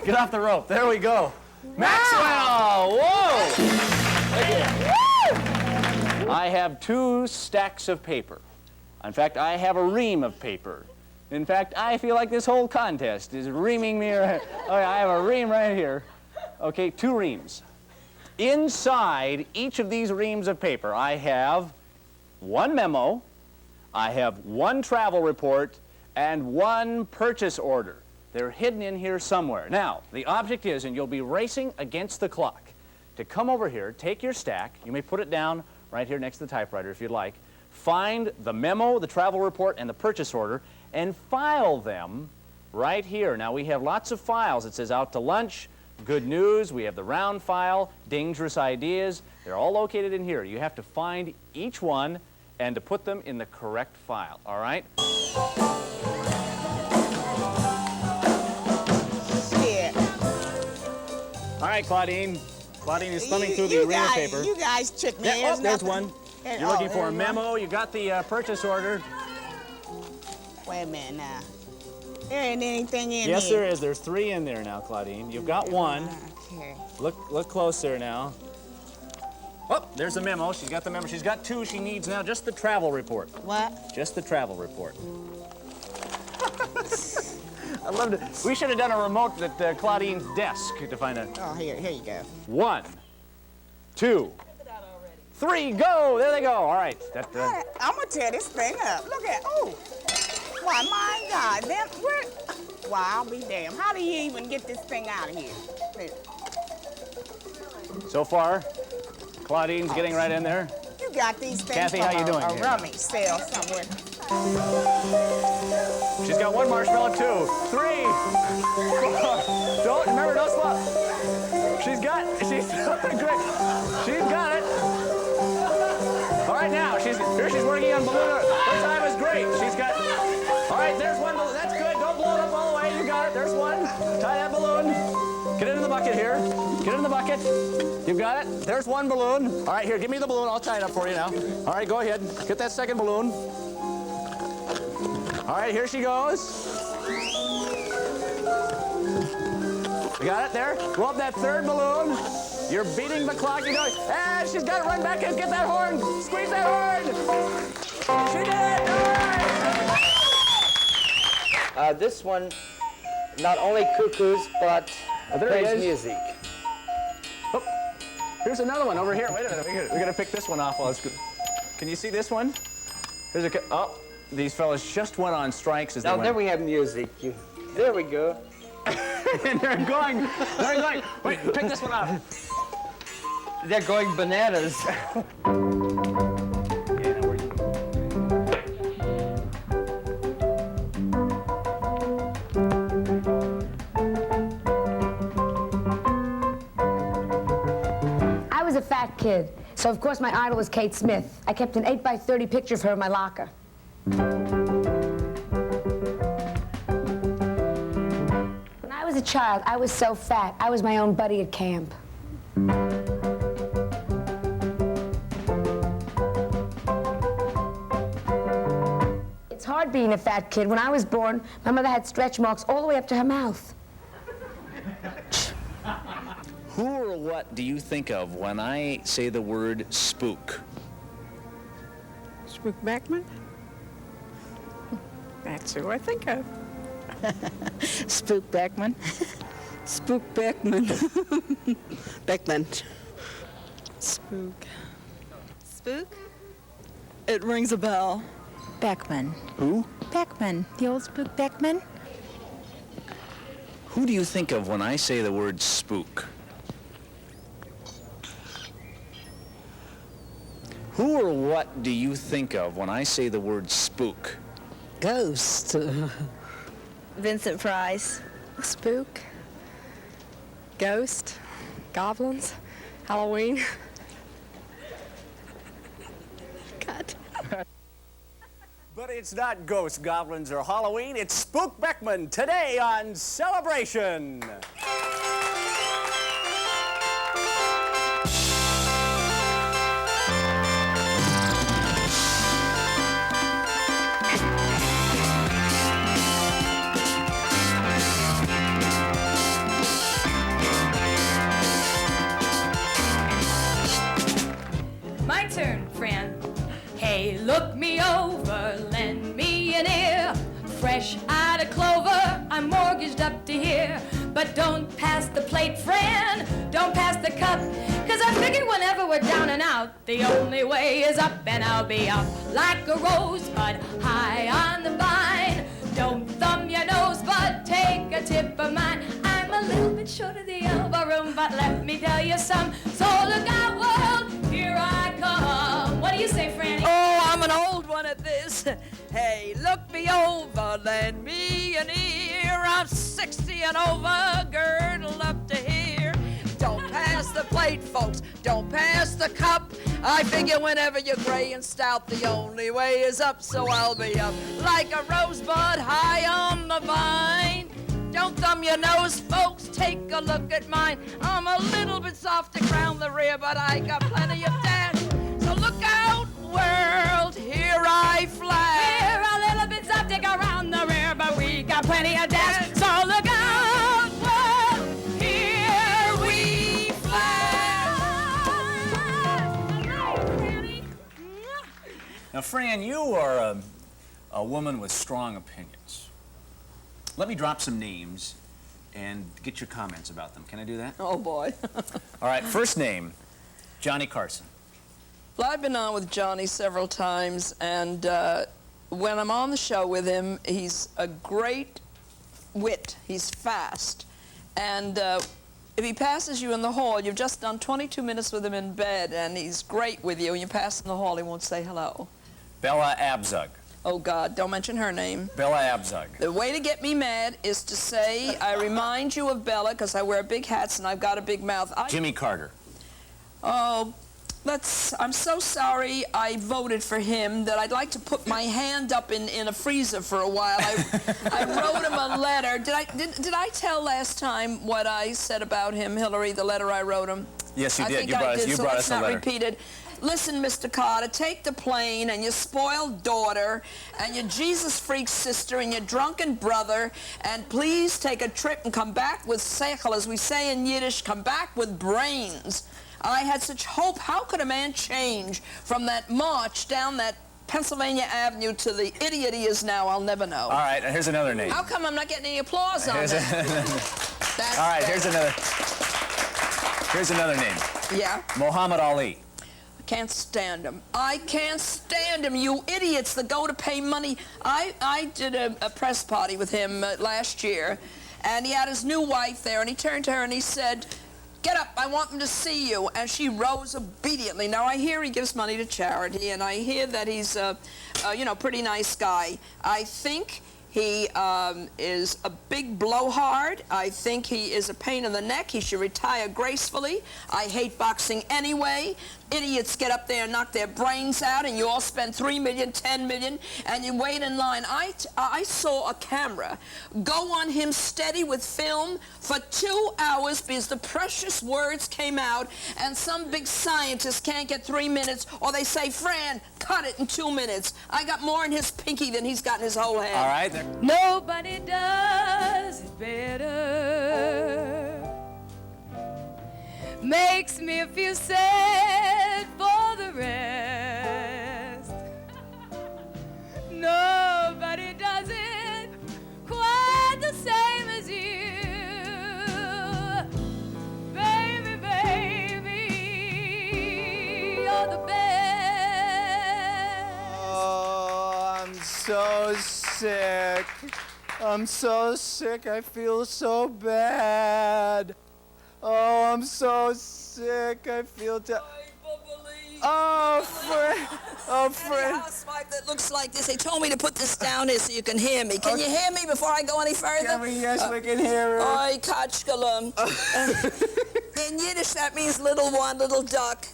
Get off the rope. There we go. Maxwell! Whoa! I have 2 stacks of paper. In fact, I have a ream of paper. In fact, I feel like this whole contest is reaming me. Oh, yeah, I have a ream right here. Okay, 2 reams. Inside each of these reams of paper, I have 1 memo, I have 1 travel report, and 1 purchase order. They're hidden in here somewhere. Now, the object is, and you'll be racing against the clock, to come over here, take your stack, you may put it down right here next to the typewriter if you'd like, find the memo, the travel report, and the purchase order, and file them right here. Now, we have lots of files. It says out to lunch, good news, we have the round file, dangerous ideas. They're all located in here. You have to find each one and to put them in the correct file, all right? Shit. All right, Claudine. Claudine is thumbing through the ream of paper. You guys tricked me. Yeah, oh, there's nothing. one. You're looking for a memo. You got the purchase order. Wait a minute now. There ain't anything in Yes, here. there is. There's 3 in there now, Claudine. You've got 1. Okay. Look closer now. Oh, there's the memo. She's got the memo. She's got 2 she needs now. Just the travel report. What? Just the travel report. I loved it. We should have done a remote at Claudine's desk to find a... Oh, here you go. 1, 2, 3, go! There they go. All right. I'm gonna tear this thing up. Look at, oh. Why, my God. Then, where? Why, I'll be damned. How do you even get this thing out of here? So far, Claudine's getting right in there. You got these things Kathy, from how you doing a here? rummy sale somewhere. She's got 1 marshmallow, 2, 3, 4. Don't stop. She's great. She's got it. All right, now, she's working on balloon. Her time is great. She's got, all right, there's 1 balloon. That's good. Don't blow it up all the way. You got it. There's 1. Tie that balloon. Get it in the bucket here. Get it in the bucket. You got it. There's 1 balloon. All right, here, give me the balloon. I'll tie it up for you now. All right, go ahead. Get that 2nd balloon. All right, here she goes. You got it there? Go up that 3rd balloon. You're beating the clock. You know, and she's got to run back and get that horn. Squeeze that horn. She did it. This one, not only cuckoos, but there he plays is. music. Oh, here's another one over here. Wait a minute. We're going to pick this one off while it's good. Can you see this one? Here's a... Oh, these fellas just went on strikes as they Now, went. there we have music. There we go. And they're going. Wait, pick this one up. They're going bananas. I was a fat kid, so of course my idol was Kate Smith. I kept an 8x30 picture of her in my locker. When I was a child, I was so fat, I was my own buddy at camp. It's hard being a fat kid. When I was born, my mother had stretch marks all the way up to her mouth. Who or what do you think of when I say the word spook? Spook Beckman? That's who I think of. Spook Beckman. Spook Beckman. Beckman. Spook. Spook? It rings a bell. Beckman. Who? Beckman. The old Spook Beckman. Who do you think of when I say the word spook? Who or what do you think of when I say the word spook? Ghost. Vincent Price. Spook. Ghost. Goblins. Halloween. God. But it's not ghosts, goblins, or Halloween. It's Spook Beckman today on Celebration. My turn, Fran. Hey, look me over, lend me an ear. fresh out of clover, I'm mortgaged up to here. But don't pass the plate, Fran, don't pass the cup, 'cause I figured whenever we're down and out, the only way is up, and I'll be up like a rosebud high on the vine. Don't thumb your nose, but take a tip of mine. I'm a little bit short of the elbow room, but let me tell you some. So look out, world, here I come. What do you say, Franny? Oh, I'm an old one at this. Hey, look me over, lend me an ear. I'm 60 and over, girdled up to here. Don't pass the plate, folks, don't pass the cup. I figure whenever you're gray and stout, the only way is up, so I'll be up like a rosebud high on the vine. Don't thumb your nose, folks, take a look at mine. I'm a little bit soft around the rear, but I got plenty of dash. So look out, world, here I fly. We're a little bit soft around the rear, but we got plenty of dash. So look out, world, here we fly. Now, Fran, you are a woman with strong opinions. Let me drop some names and get your comments about them. Can I do that? Oh, boy. All right, first name, Johnny Carson. Well, I've been on with Johnny several times, and when I'm on the show with him, he's a great wit. He's fast. And if he passes you in the hall, you've just done 22 minutes with him in bed, and he's great with you, and you pass in the hall, he won't say hello. Bella Abzug. Oh, God, don't mention her name. Bella Abzug. The way to get me mad is to say, I remind you of Bella, because I wear big hats and I've got a big mouth. Jimmy Carter. Oh, I'm so sorry I voted for him that I'd like to put my hand up in a freezer for a while. I wrote him a letter. Did I tell last time what I said about him, Hillary, the letter I wrote him? Yes, you did. I think I did, so let's not repeat it. Listen, Mr. Carter, take the plane and your spoiled daughter and your Jesus freak sister and your drunken brother, and please take a trip and come back with seichel, as we say in Yiddish, come back with brains. I had such hope. How could a man change from that march down that Pennsylvania Avenue to the idiot he is now? I'll never know. All right, here's another name. How come I'm not getting any applause on that? All right, here's another name. Yeah? Muhammad Ali. Can't stand him. I can't stand him, you idiots that go to pay money. I did a press party with him last year, and he had his new wife there, and he turned to her and he said, "Get up, I want them to see you." And she rose obediently. Now, I hear he gives money to charity, and I hear that he's a pretty nice guy. I think he is a big blowhard. I think he is a pain in the neck. He should retire gracefully. I hate boxing anyway. Idiots get up there and knock their brains out, and you all spend $3 million, $10 million, and you wait in line. I saw a camera go on him steady with film for 2 hours because the precious words came out, and some big scientist can't get 3 minutes, or they say, "Fran, cut it in 2 minutes." I got more in his pinky than he's got in his whole head. All right. Nobody does it better. Makes me feel sad for the rest. Nobody does it quite the same as you. Baby, baby, you're the best. Oh, I'm so sick. I'm so sick. I feel so bad. Oh, I'm so sick. I feel Oh, Fran. Oh, Fran. A housewife that looks like this. They told me to put this down here so you can hear me. Can you hear me before I go any further? Yes, we can hear her. Oi, kachkalum. In Yiddish, that means little one, little duck.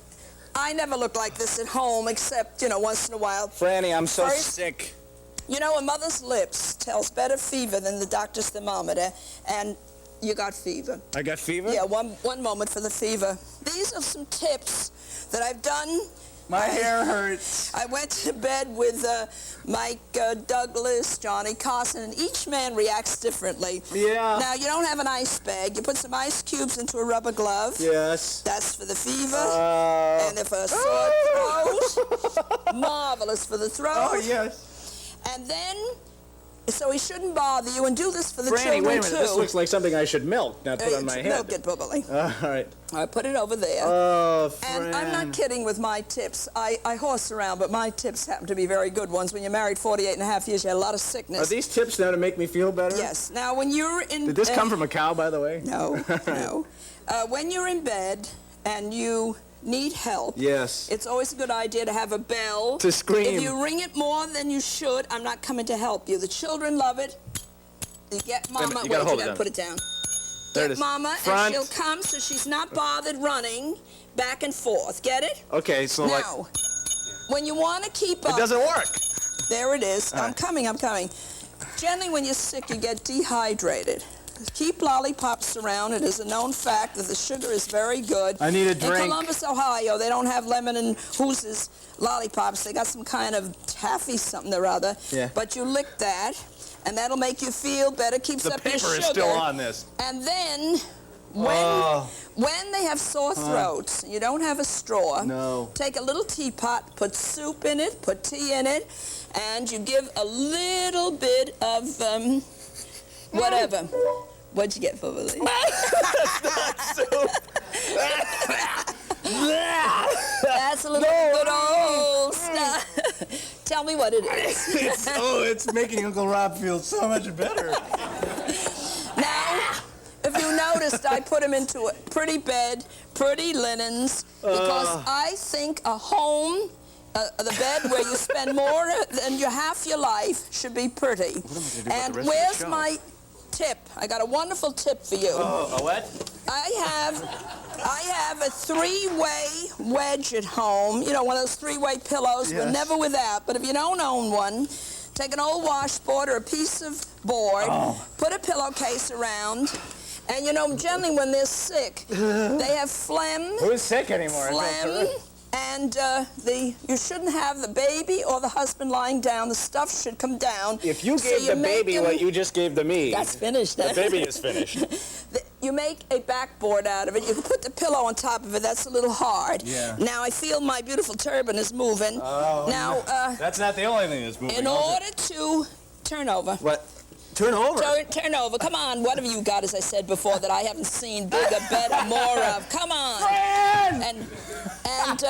I never look like this at home, except, once in a while. Franny, I'm so sick. A mother's lips tells better fever than the doctor's thermometer, and you got fever. I got fever? Yeah, one moment for the fever. These are some tips that I've done. My hair hurts. I went to bed with Mike Douglas, Johnny Carson, and each man reacts differently. Yeah. Now, you don't have an ice bag. You put some ice cubes into a rubber glove. Yes. That's for the fever. And if a sore throat, marvelous for the throat. Oh, yes. And then so he shouldn't bother you, and do this for the Franny, children wait a minute. too. This looks like something I should milk, not put on my head. Milk it, bubbly. All right. All right, put it over there. Oh, Fran. And I'm not kidding with my tips. I horse around, but my tips happen to be very good ones. When you're married 48 and a half years, you had a lot of sickness. Are these tips now to make me feel better? Yes. Now, when you're in... Did this come from a cow, by the way? No, no. When you're in bed and you need help, yes, it's always a good idea to have a bell. To scream. If you ring it more than you should, I'm not coming to help you. The children love it. You get Mama... You gotta hold it down. Put it down. There Get it is. Mama, Front. and she'll come so she's not bothered running back and forth. Get it? Okay, so like... Now, when you want to keep up... It doesn't work. There it is. All I'm right. coming, I'm coming. Generally, when you're sick, you get dehydrated. Keep lollipops around. It is a known fact that the sugar is very good. I need a drink. In Columbus, Ohio, they don't have lemon and Who's lollipops. They got some kind of taffy something or other. Yeah. But you lick that, and that'll make you feel better. Keeps The up your paper sugar. is still on this. And then, when they have sore throats, you don't have a straw. No. Take a little teapot, put soup in it, put tea in it, and you give a little bit of whatever. What'd you get for Willie? That's not soup. That's a little good old stuff. Tell me what it is. It's making Uncle Rob feel so much better. Now, if you noticed, I put him into a pretty bed, pretty linens, because I think a home, the bed where you spend more than half your life should be pretty. And where's my tip? I got a wonderful tip for you. Oh, a what? I have a three-way wedge at home. You know, one of those three-way pillows. Yes. We're never without. But if you don't own one, take an old washboard or a piece of board, put a pillowcase around, and you know, generally when they're sick, they have phlegm. Who's sick anymore? Phlegm. And you shouldn't have the baby or the husband lying down. The stuff should come down. If you So gave the make baby them- what you just gave to me, That's finished. the baby is finished. You make a backboard out of it. You can put the pillow on top of it. That's a little hard. Yeah. Now I feel my beautiful turban is moving. Oh, now, that's not the only thing that's moving. in order to turn over. What? Turn over? Turn over. Come on. What have you got, as I said before, that I haven't seen bigger, better, more of? Come on. Fran! And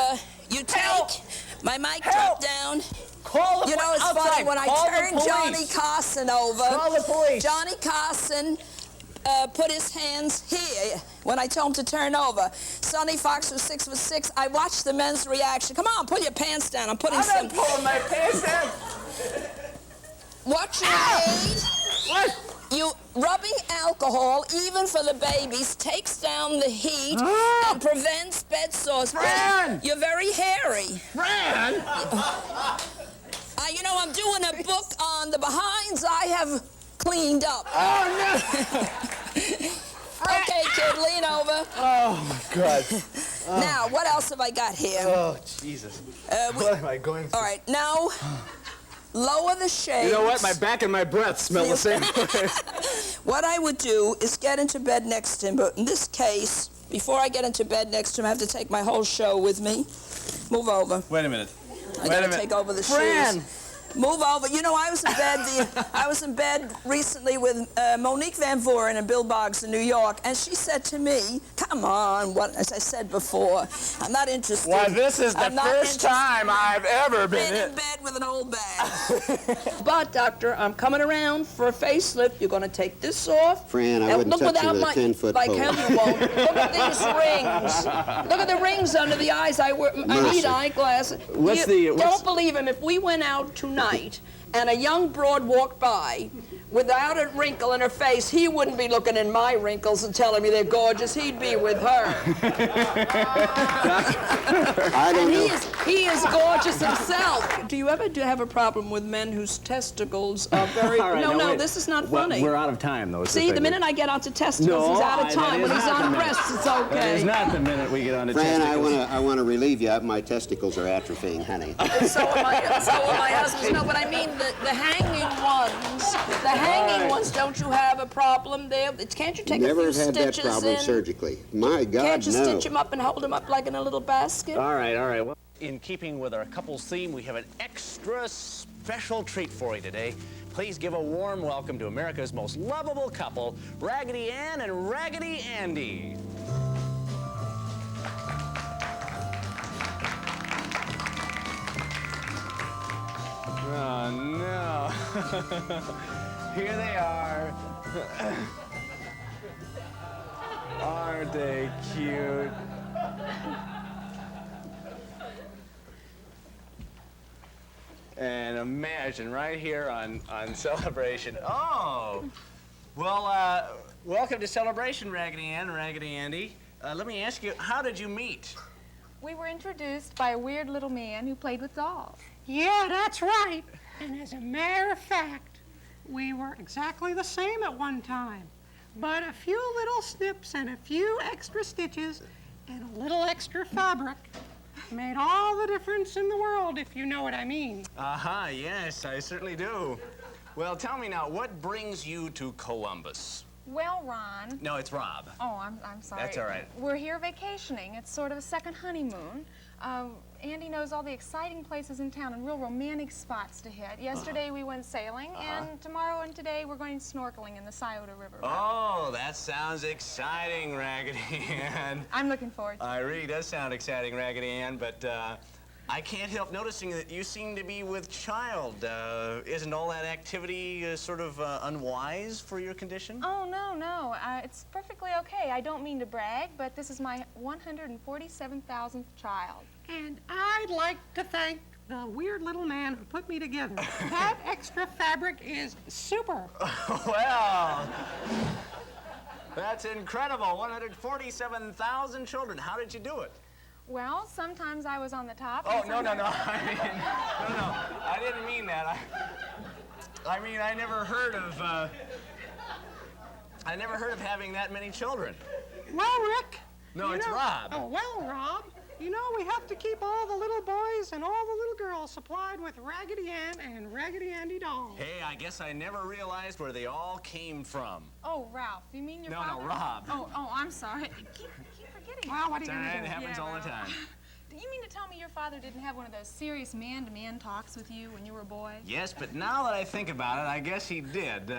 you take my mic drop down. Call the You know, it's outside. funny, when I Call the turned police. Johnny Carson over, Call the police. Johnny Carson put his hands here when I told him to turn over. Sonny Fox was 6'6". I watched the men's reaction. Come on, pull your pants down. I'm putting I'm not pulling my pants down. What you need, What? you rubbing alcohol, even for the babies, takes down the heat and prevents bed sores. Fran! You're very hairy. Fran! You know, I'm doing a book on the behinds I have cleaned up. Oh, no! Okay, kid, lean over. Oh, my God. Now, what else have I got here? Oh, Jesus. What am I going through? All right, now, lower the shades. You know what? My back and my breath smell the same way. What I would do is get into bed next to him, but in this case, before I get into bed next to him, I have to take my whole show with me. Move over. Wait a minute. I gotta take over the Fran! shoes. Move over. You know, I was in bed recently with Monique Van Voren and Bill Boggs in New York, and she said to me, "Come on, what?" As I said before, I'm not interested. Why, this is the I'm not first time I've ever been in bed with an old bag. But doctor, I'm coming around for a facelift. You're gonna take this off. Fran, I and wouldn't look touch you without with a my 10-foot like pole. hell you won't. Look at these rings. Look at the rings under the eyes. I need Mercy. eyeglasses. Don't believe him. If we went out tonight and a young broad walked by without a wrinkle in her face, he wouldn't be looking in my wrinkles and telling me they're gorgeous. He'd be with her. I don't know. He is gorgeous himself. Do you ever have a problem with men whose testicles are very... All right, no, wait. this is not Well, funny. We're out of time, though. See, the minute I get onto testicles, he's out of time. When he's on breasts, it's That okay. is not the minute we get on to Fran, testicles. I want to relieve you. My testicles are atrophying, honey. So are my husband's. No, but I mean the hanging ones. The hanging ones, don't you have a problem there? Can't you take a Never few had that stitches problem in? surgically. My God, Can't you no. stitch them up and hold them up like in a little basket? All right, all right. Well, in keeping with our couples theme, we have an extra special treat for you today. Please give a warm welcome to America's most lovable couple, Raggedy Ann and Raggedy Andy. Oh, no. Here they are. Aren't they cute? And imagine right here on Celebration. Oh! Well, welcome to Celebration, Raggedy Ann and Raggedy Andy. Let me ask you, how did you meet? We were introduced by a weird little man who played with dolls. Yeah, that's right. And as a matter of fact, we were exactly the same at one time. But a few little snips and a few extra stitches and a little extra fabric made all the difference in the world, if you know what I mean. Uh-huh, yes, I certainly do. Well, tell me now, what brings you to Columbus? Well, Ron. No, it's Rob. Oh, I'm sorry. That's all right. We're here vacationing. It's sort of a second honeymoon. Andy knows all the exciting places in town and real romantic spots to hit. Yesterday we went sailing, and tomorrow and today we're going snorkeling in the Scioto River. Oh, that sounds exciting, Raggedy Ann. I'm looking forward to it. It really does sound exciting, Raggedy Ann, but I can't help noticing that you seem to be with child. Isn't all that activity sort of unwise for your condition? Oh, no. It's perfectly okay. I don't mean to brag, but this is my 147,000th child. And I'd like to thank the weird little man who put me together. That extra fabric is super. Well, that's incredible. 147,000 children. How did you do it? Well, sometimes I was on the top. Oh, no. I didn't mean that. I mean, I never heard of having that many children. Well, Rick. No, it's Rob. Oh, well, Rob. You know, we have to keep all the little boys and all the little girls supplied with Raggedy Ann and Raggedy Andy dolls. Hey, I guess I never realized where they all came from. Oh, Ralph, you mean your father? No, Rob. Oh, I'm sorry. I keep forgetting. Well, what are you It's all going right, to it do? happens all the time. Do you mean to tell me your father didn't have one of those serious man-to-man talks with you when you were a boy? Yes, but now that I think about it, I guess he did.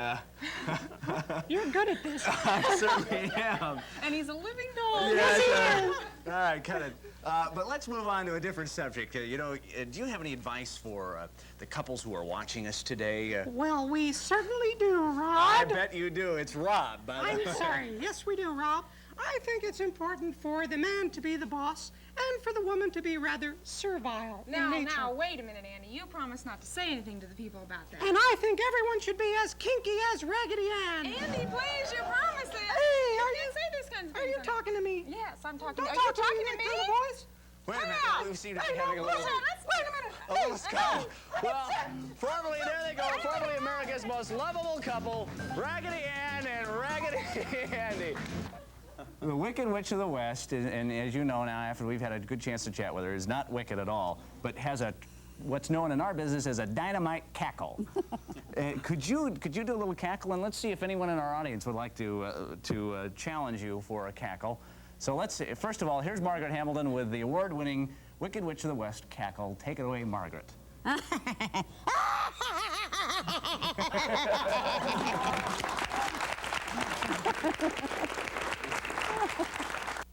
You're good at this. I certainly am. And he's a living doll. Yes, he is. All right, cut it. But let's move on to a different subject. Do you have any advice for the couples who are watching us today? Well, we certainly do, Rob. I bet you do. It's Rob, by the way. I'm sorry. Yes, we do, Rob. I think it's important for the man to be the boss and for the woman to be rather servile in nature. Now, wait a minute, Andy. You promised not to say anything to the people about that. And I think everyone should be as kinky as Raggedy Ann. Andy, please, you promised it. Hey, you can't say this kind of thing. Are you talking to me? Yes, I'm talking to you. Don't Are talk you talking to me? kind of voice. Wait a minute. We seem to be having a little... Wait a minute. A little scuffle. Well, formally, there they go. Formally America's most lovable couple, Raggedy Ann and Raggedy Andy. The Wicked Witch of the West, and as you know now, after we've had a good chance to chat with her, is not wicked at all, but has what's known in our business as a dynamite cackle. Could you do a little cackle, and let's see if anyone in our audience would like to challenge you for a cackle. So let's see. First of all, here's Margaret Hamilton with the award-winning Wicked Witch of the West cackle. Take it away, Margaret.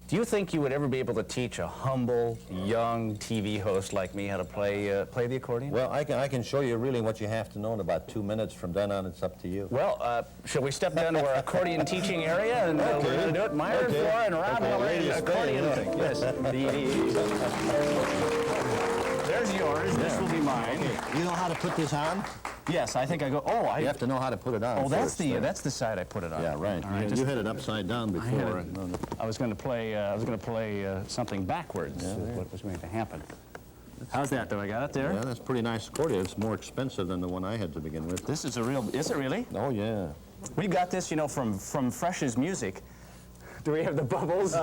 Do you think you would ever be able to teach a humble, young TV host like me how to play the accordion? Well, I can show you really what you have to know in about 2 minutes. From then on, it's up to you. Well, shall we step down to our accordion teaching area and we're going to do it? Myron, Flora, and Rob will learn accordion. Yes. There's yours. This will be mine. You know how to put this on? Yes, I think I go. Oh, you have to know how to put it on. Oh, that's the side I put it on. Yeah, right. You had it upside down before. I was going to play. Something backwards. What was going to happen? How's that? Do I got it there? Yeah, that's pretty nice accordion. It's more expensive than the one I had to begin with. This is a real. Is it really? Oh yeah. We got this, from Fresh's Music. Do we have the bubbles?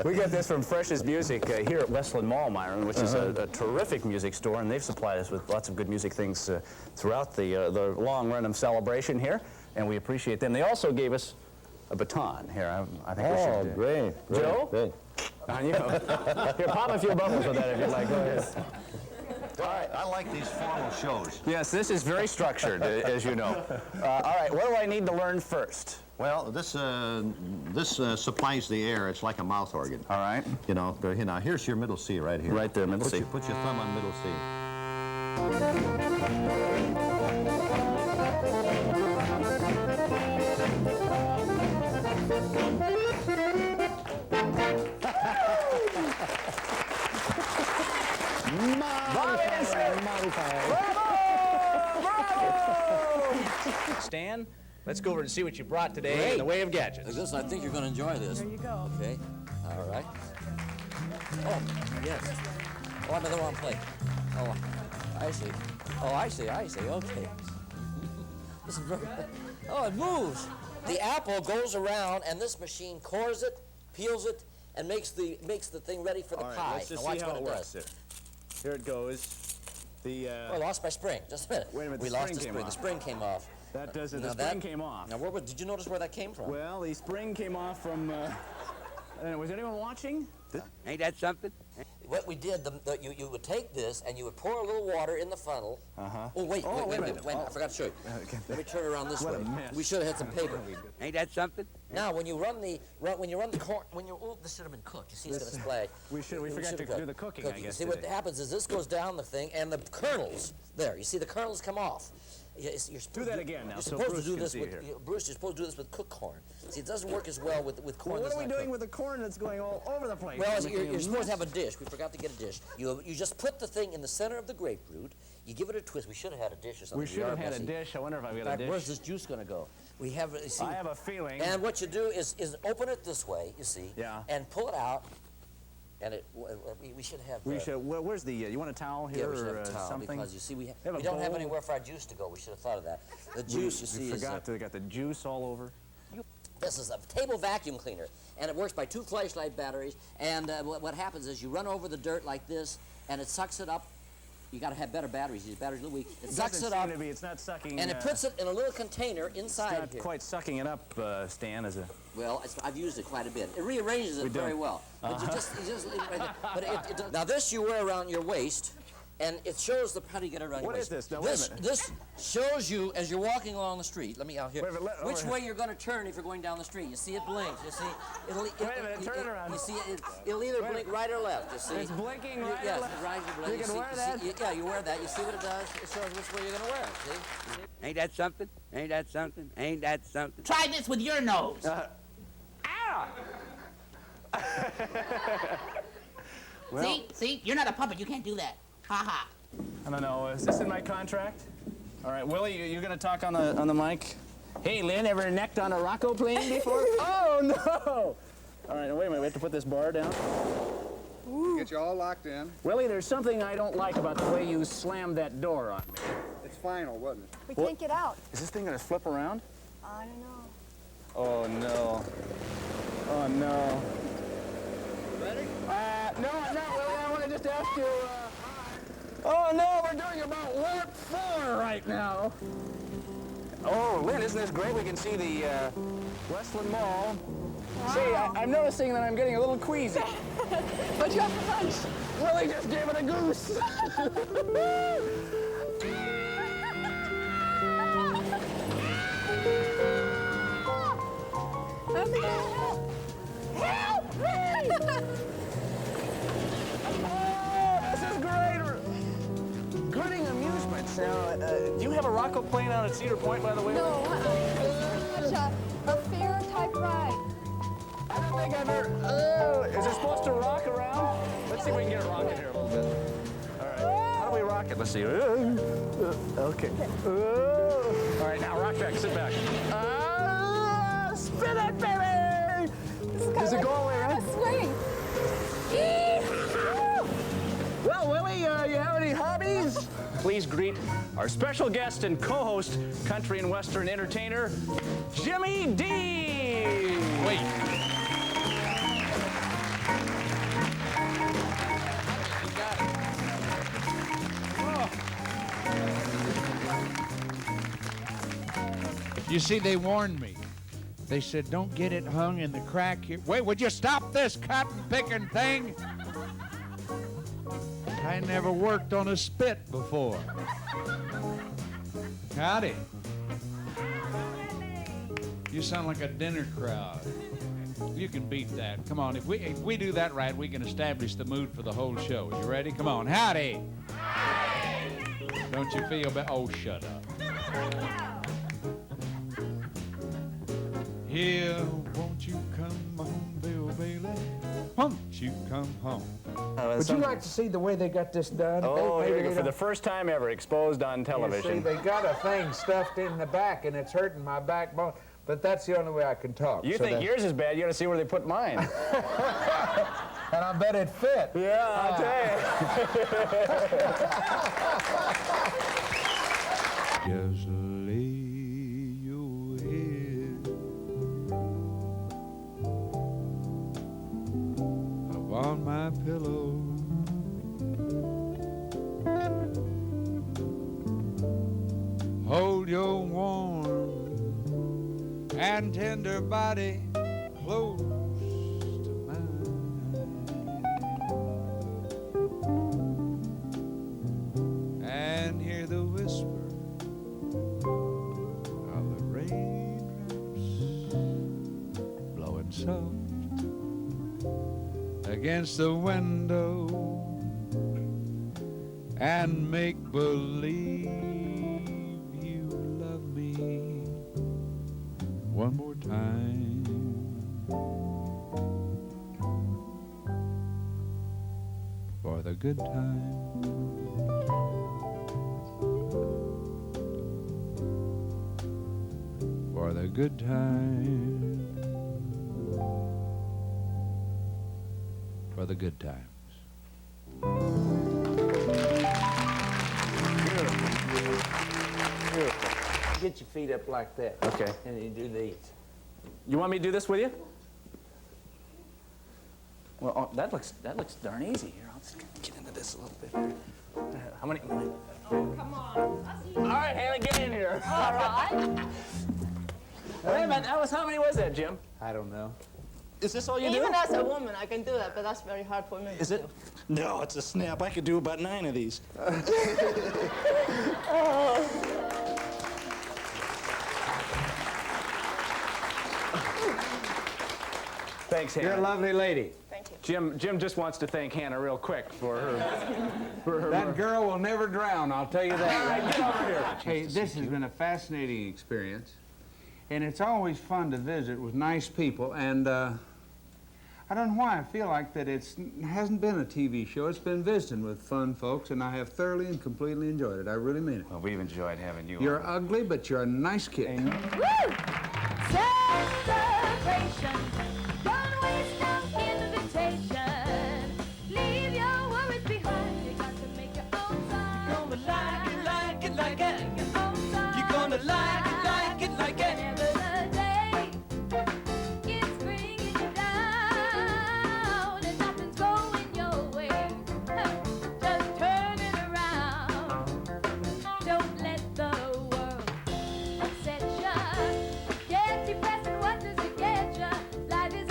We got this from Fresh's Music here at Westland Mall, Myron, which is a terrific music store, and they've supplied us with lots of good music things throughout the long run of Celebration here, and we appreciate them. They also gave us a baton here. I think we should. Great. Joe, great. On you. Here, pop a few bubbles with that if you'd like. Go ahead. All right, I like these formal shows. Yes, this is very structured, as you know. All right, what do I need to learn first? Well, this supplies the air. It's like a mouth organ. All right. You know, go here now. Here's your middle C right here. Right there, middle C. Put your thumb on middle C. Stan, let's go over and see what you brought today in the way of gadgets. Listen, I think you're going to enjoy this. There you go. Okay. All right. Oh, yes. Oh, I'm in the wrong place. Oh, I see. Oh, I see. Okay. This is very... Oh, it moves. The apple goes around, and this machine cores it, peels it, and makes the thing ready for the pie. Let's just now see watch how what it works. does. Here it goes. The Oh, I lost my spring. Just a minute. Wait a minute. We lost the spring. The spring came off. That does it. Now The spring came off. Now, did you notice where that came from? Well, the spring came off from. Was anyone watching? Ain't that something? What we did, you would take this and you would pour a little water in the funnel. Uh-huh. Oh, wait a minute. I forgot to show you. Let me turn it around this way. We should have had some paper. Ain't that something? Now, when you run the corn, this should have been cooked. You see, it's going to splash. We forgot to do the cooking, I guess. See, what happens is this goes down the thing, and the kernels, there, you see the kernels come off. Do that again now, You're so supposed Bruce to do can this see with here. Bruce. You're supposed to do this with cooked corn. See, it doesn't work as well with corn. Well, what that's are we not doing cooked. with the corn that's going all over the place? Well, you're supposed to have a dish. We forgot to get a dish. You just put the thing in the center of the grapefruit. You give it a twist. We should have had a dish or something. We should have had a dish. I wonder if I've got a dish. Where's this juice going to go? We have. See, I have a feeling. And what you do is open it this way. You see. Yeah. And pull it out. And we should have. We should. Where's the? You want a towel here we should or have a towel something? because you see we have a don't have bowl. anywhere for our juice to go. We should have thought of that. The juice, you see, We forgot to got the juice all over. This is a table vacuum cleaner, and it works by 2 flashlight batteries. And what happens is you run over the dirt like this, and it sucks it up. You got to have better batteries. These batteries are a little weak. It sucks it up. It's not sucking. And it puts it in a little container inside It's not here. quite sucking it up, Stan, as a. Well, I've used it quite a bit. It rearranges it very well. But you just leave it right there. But it does. Now this you wear around your waist, and it shows how do you get it around your waist? What is this? Now, wait a minute. This shows you as you're walking along the street. Let me out here. Which over way you're going to turn if you're going down the street? You see it blinks. You see it'll. Wait a minute. Turn it around. You see it'll either blink right or left. You see. It's blinking right or yes, left. Yes, right or left. You can wear that. Yeah, you wear that. You see what it does? It shows which way you're going to wear it. See? Ain't that something? Ain't that something? Ain't that something? Try this with your nose. Well, See? You're not a puppet. You can't do that. Ha ha. I don't know. Is this in my contract? All right, Willie, you gonna talk on the mic? Hey, Lynn, ever necked on a Rocco plane before? Oh no! All right, wait a minute. We have to put this bar down. Get you all locked in. Willie, there's something I don't like about the way you slammed that door on me. It's final, wasn't it? We can't get out. Is this thing gonna flip around? I don't know. Oh no! Oh no! Ready? No, I'm not, Willie. I want to just ask you. Oh no, we're doing about warp 4 right now. Oh, Lynn, isn't this great? We can see the Westland Mall. Wow. See, I'm noticing that I'm getting a little queasy. But you have to punch. Willie just gave it a goose. Help me! This is great. Grinning amusements. Now, do you have a Rocco plane out at Cedar Point, by the way? No, it's such a fair type ride. I don't think I've ever. Is it supposed to rock around? Let's see if we can get it rocking here a little bit. All right. How do we rock it? Let's see. Okay. All right, now rock back. Sit back. Spin it, baby! Does it go all the way around? Swing. Well, Willie, you have any hobbies? Please greet our special guest and co-host, country and western entertainer, Jimmy D. Wait. You see, they warned me. They said, don't get it hung in the crack here. Wait, would you stop this cotton picking thing? I never worked on a spit before. Howdy. You sound like a dinner crowd. You can beat that. Come on, if we do that right, we can establish the mood for the whole show. You ready? Come on, howdy. Howdy. Don't you feel bad? Oh, shut up. Here, won't you come home, Bill Bailey? Won't you come home? Would you like to see the way they got this done? Oh, here we go. For the first time ever, exposed on television. You see, they got a thing stuffed in the back, and it's hurting my backbone. But that's the only way I can talk. You think yours is bad? You got to see where they put mine. And I bet it fit. Yeah, I'll tell you. Just lay your head upon my pillow. Hold your warm and tender body close to mine, and hear the whisper of the raindrops blowing soft against the window, and make believe you love me one more time. For the good time. For the good time. For the good times. Beautiful. Get your feet up like that. Okay. And you do these. You want me to do this with you? Well, oh, that looks darn easy. Here, I'll just get into this a little bit. How many? Oh, come on. All right, Haley, get in here. All right. Wait a minute. How many was that, Jim? I don't know. Is this all you do? Even as a woman, I can do that, but that's very hard for me. Is it? No, it's a snap. I could do about 9 of these. Thanks, Hannah. You're a lovely lady. Thank you. Jim just wants to thank Hannah real quick for her. That girl will never drown, I'll tell you that. Get over here. Hey, this has been a fascinating experience, and it's always fun to visit with nice people, and I don't know why I feel like that it hasn't been a TV show. It's been visiting with fun folks, and I have thoroughly and completely enjoyed it. I really mean it. Well, we've enjoyed having you. You're ugly, but you're a nice kid. Woo! Celebration. Don't waste no invitation. Leave your worries behind. You got to make your own song. You're gonna like it, like it, like it. Your own song. You're gonna like it, like it, like it. Whenever the day is bringing you down and nothing's going your way, just turn it around. Don't let the world upset you. Get depressed and what does it get you? Life is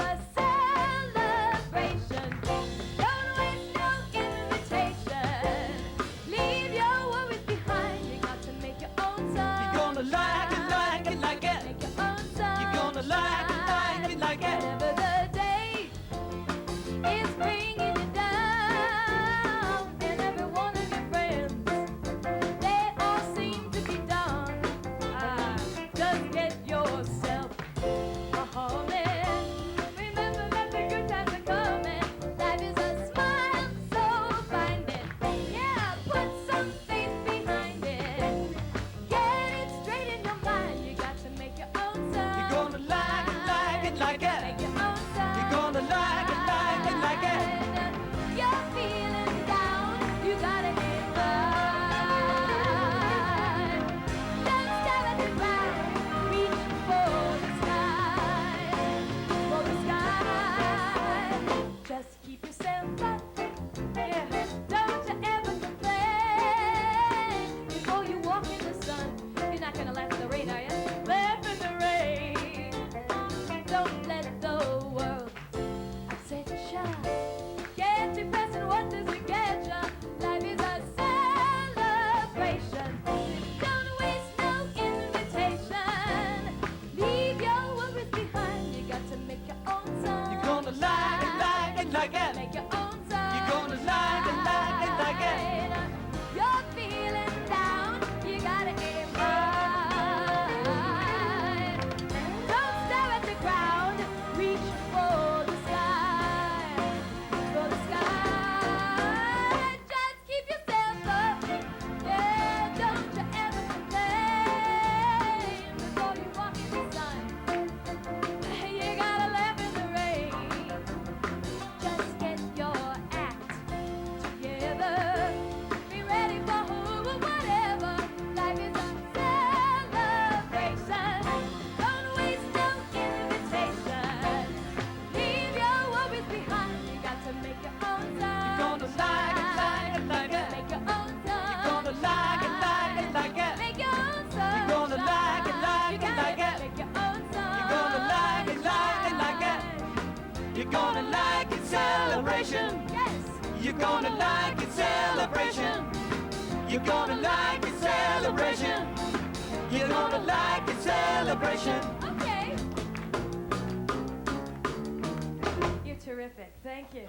celebration. Yes. You're gonna like it, celebration. You're gonna like it, celebration. You're gonna like it, celebration. Okay. You're terrific. Thank you.